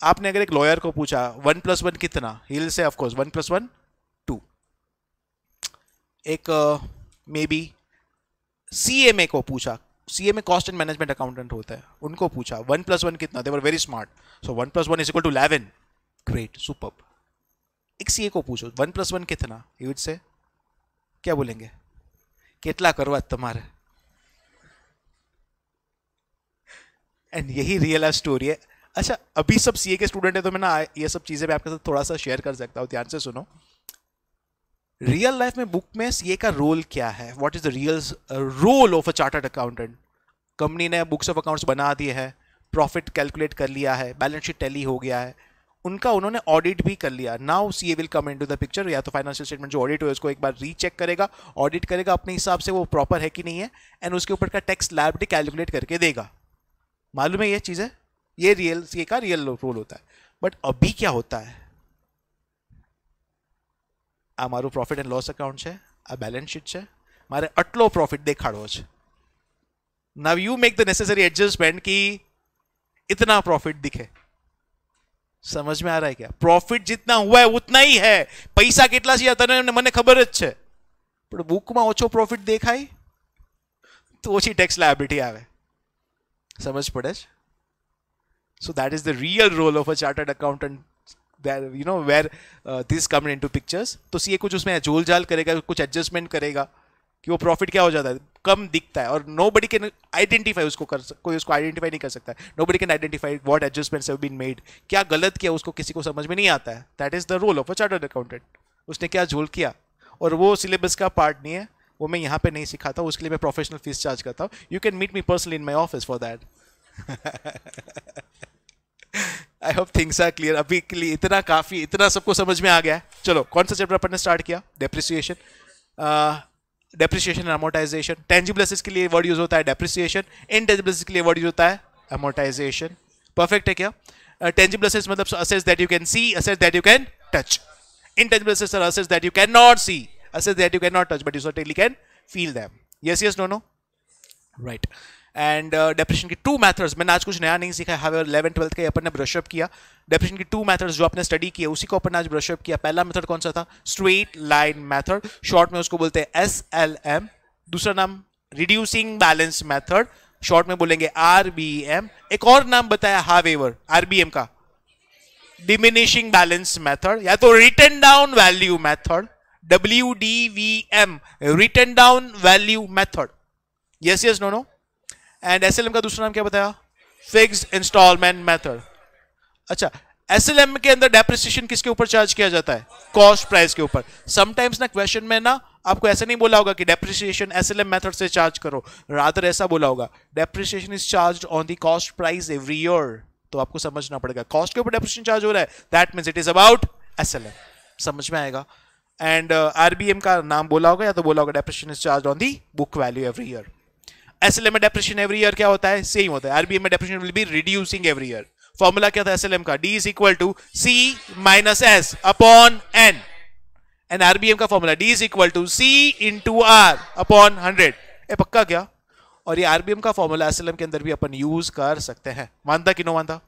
आपने अगर एक लॉयर को पूछा 1+1 कितना, he will say of course 1+1 2। एक मे बी सीएमए को पूछा, CMA cost and management accountant होता है, उनको पूछा 1+1 कितना, they were very smart, so 1+1 is equal to 11, great superb. एक सीए को पूछो 1+1 कितना, ही वुड से क्या बोलेंगे, कितना करवा तुम्हारे। एंड यही रियल स्टोरी है। अच्छा, अभी सब सीए के स्टूडेंट है तो मैं ना ये सब चीजें मैं आपके साथ थोड़ा सा शेयर कर सकता हूँ, ध्यान से सुनो। रियल लाइफ में बुक में सीए का रोल क्या है, what is the real role of a chartered accountant. Company ने बुक्स ऑफ अकाउंट्स बना दिए हैं, प्रॉफिट कैलकुलेट कर लिया है, बैलेंस शीट टैली हो गया है, उनका उन्होंने ऑडिट भी कर लिया। Now CA will come into the picture, या तो फाइनेंशियल स्टेटमेंट जो ऑडिट हुआ उसको एक बार रीचेक करेगा, ऑडिट करेगा अपने हिसाब से वो प्रॉपर है कि नहीं है, एंड उसके ऊपर का टैक्स लायबिलिटी कैलकुलेट करके देगा। मालूम है ये चीजें, ये रियल सीए का रियल रोल होता है। बट अभी क्या होता है, आ मारू प्रॉफिट एंड लॉस अकाउंट है, आ बैलेंस शीट है, मारे आटलो प्रॉफिट देखाड़ो छे। Now you make the necessary adjustment कि इतना प्रॉफिट दिखे। समझ में आ रहा है क्या? प्रॉफिट जितना हुआ है उतना ही है, पैसा કેટલા છે તને મને ખબર જ છે, પણ બુકમાં ઓછો પ્રોફિટ દેખાય તો ઓછી ટેક્સ લાયબિલિટી આવે। समझ पड़े? So that is the real role of a chartered accountant, where this come into pictures। तो सीए कुछ उसमें जोल जाल करेगा, कुछ एडजस्टमेंट करेगा कि वो प्रॉफिट क्या हो जाता है, कम दिखता है, और nobody can identify उसको कोई उसको आइडेंटिफाई नहीं कर सकता है। nobody can identify what adjustments have been made, क्या गलत किया उसको किसी को समझ में नहीं आता है। that is the role of a chartered accountant। उसने क्या झोल किया, और वो सिलेबस का पार्ट नहीं है, वो मैं यहाँ पे नहीं सिखाता, उसके लिए मैं प्रोफेशनल फीस चार्ज करता हूँ। You can meet me personally in my office for that. I hope things are clear. अभी के लिए इतना काफी, इतना सबको समझ में आ गया है। चलो कौन सा चैप्टर अपन ने स्टार्ट किया, depreciation. Depreciation and amortisation. Tangible assets के लिए वर्ड यूज होता है डेप्रिसिएशन, इनटेंजिबल एसेट्स के लिए वर्ड यूज होता है अमोर्टाइजेशन। परफेक्ट है क्या? टेंजिबल एसेट्स मतलब assets that you can see, assets that you can touch. Intangible assets are assets that you can not see, assets that you cannot touch but you certainly can feel them। yes yes no no right। and depreciation की 2 methods, मैंने आज कुछ नया नहीं सीखा है, 11th 12th के अपन ने ब्रशअप किया। डेप्रिसिएशन की 2 मेथड्स जो आपने स्टडी किया उसी को अपन ने आज ब्रशअप किया। पहला मेथड कौन सा था, स्ट्रेट लाइन मेथड, शॉर्ट में उसको बोलते हैं SLM। दूसरा नाम रिड्यूसिंग बैलेंस मेथड, शॉर्ट में बोलेंगे RBM। एक और नाम बताया हावेवर RBM का, डिमिनिशिंग बैलेंस मेथड, या तो written down value method, WDVM, written down value method। yes yes no no। and SLM का दूसरा नाम क्या बताया, fixed installment method। अच्छा, SLM के अंदर डेप्रिसिएशन किसके ऊपर चार्ज किया जाता है, कॉस्ट प्राइस के ऊपर। समटाइम्स ना क्वेश्चन में ना आपको ऐसा नहीं बोला होगा कि डेप्रिसिएशन SLM मेथड से चार्ज करो, रादर ऐसा बोला होगा depreciation is charged on the cost price every year. तो आपको समझना पड़ेगा कॉस्ट के ऊपर डेप्रिसिएशन चार्ज हो रहा है, that means it is about SLM। समझ में आएगा? एंड RBM का नाम बोला होगा या तो बोला होगा depreciation is charged on the book value every year. SLM में डेप्रिसिएशन एवरी ईयर क्या होता है, सेम होता है। RBM में depreciation will be reducing every year. Formula क्या था SLM का, D is equal to C minus S upon N। And RBM का formula D is equal to C into R upon 100। ए पक्का क्या? और ये RBM का फॉर्मूला SLM के अंदर भी अपन यूज कर सकते हैं। मानता कि नो मानता?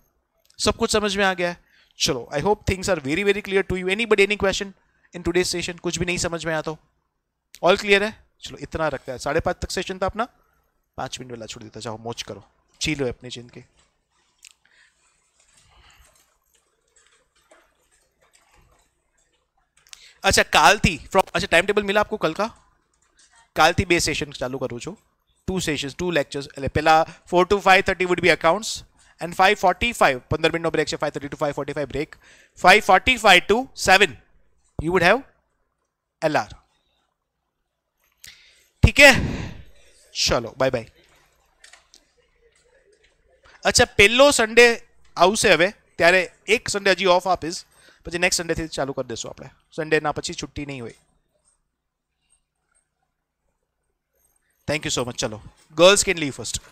सब कुछ समझ में आ गया है? चलो, I hope things are very very clear to you. Anybody any question in today session? कुछ भी नहीं समझ में आया तो ऑल क्लियर है? चलो इतना रखता है, 5:30 तक सेशन था अपना, 5 मिनट वाला छोड़ देता, जाओ मौज करो, छीलो अपनी जिंदगी। अच्छा કાલથી अच्छा टाइम टेबल मिला आपको कल का? કાલથી 2 સેશન ચાલુ કરું છું, 2 સેશન્સ 2 લેક્ચર્સ। એટલે પેલા 4 to 5:30 would be accounts and 5:45 15 મિનિટનો બ્રેક છે, 5:30 to 5:45 break, 5:45 to 7 you would have LR। ठीक है, चलो बाय बाय। अच्छा, પહેલો સન્ડે આવશે હવે, ત્યારે એક સન્ડે હજી ઓફ આપીશ, પછી નેક્સ્ટ સન્ડે થી ચાલુ કરી દેશું આપણે। સન્ડે ના પછી છુટ્ટી નહીં હોય। Thank you so much. ચલો, गर्ल्स कैन लीव फर्स्ट।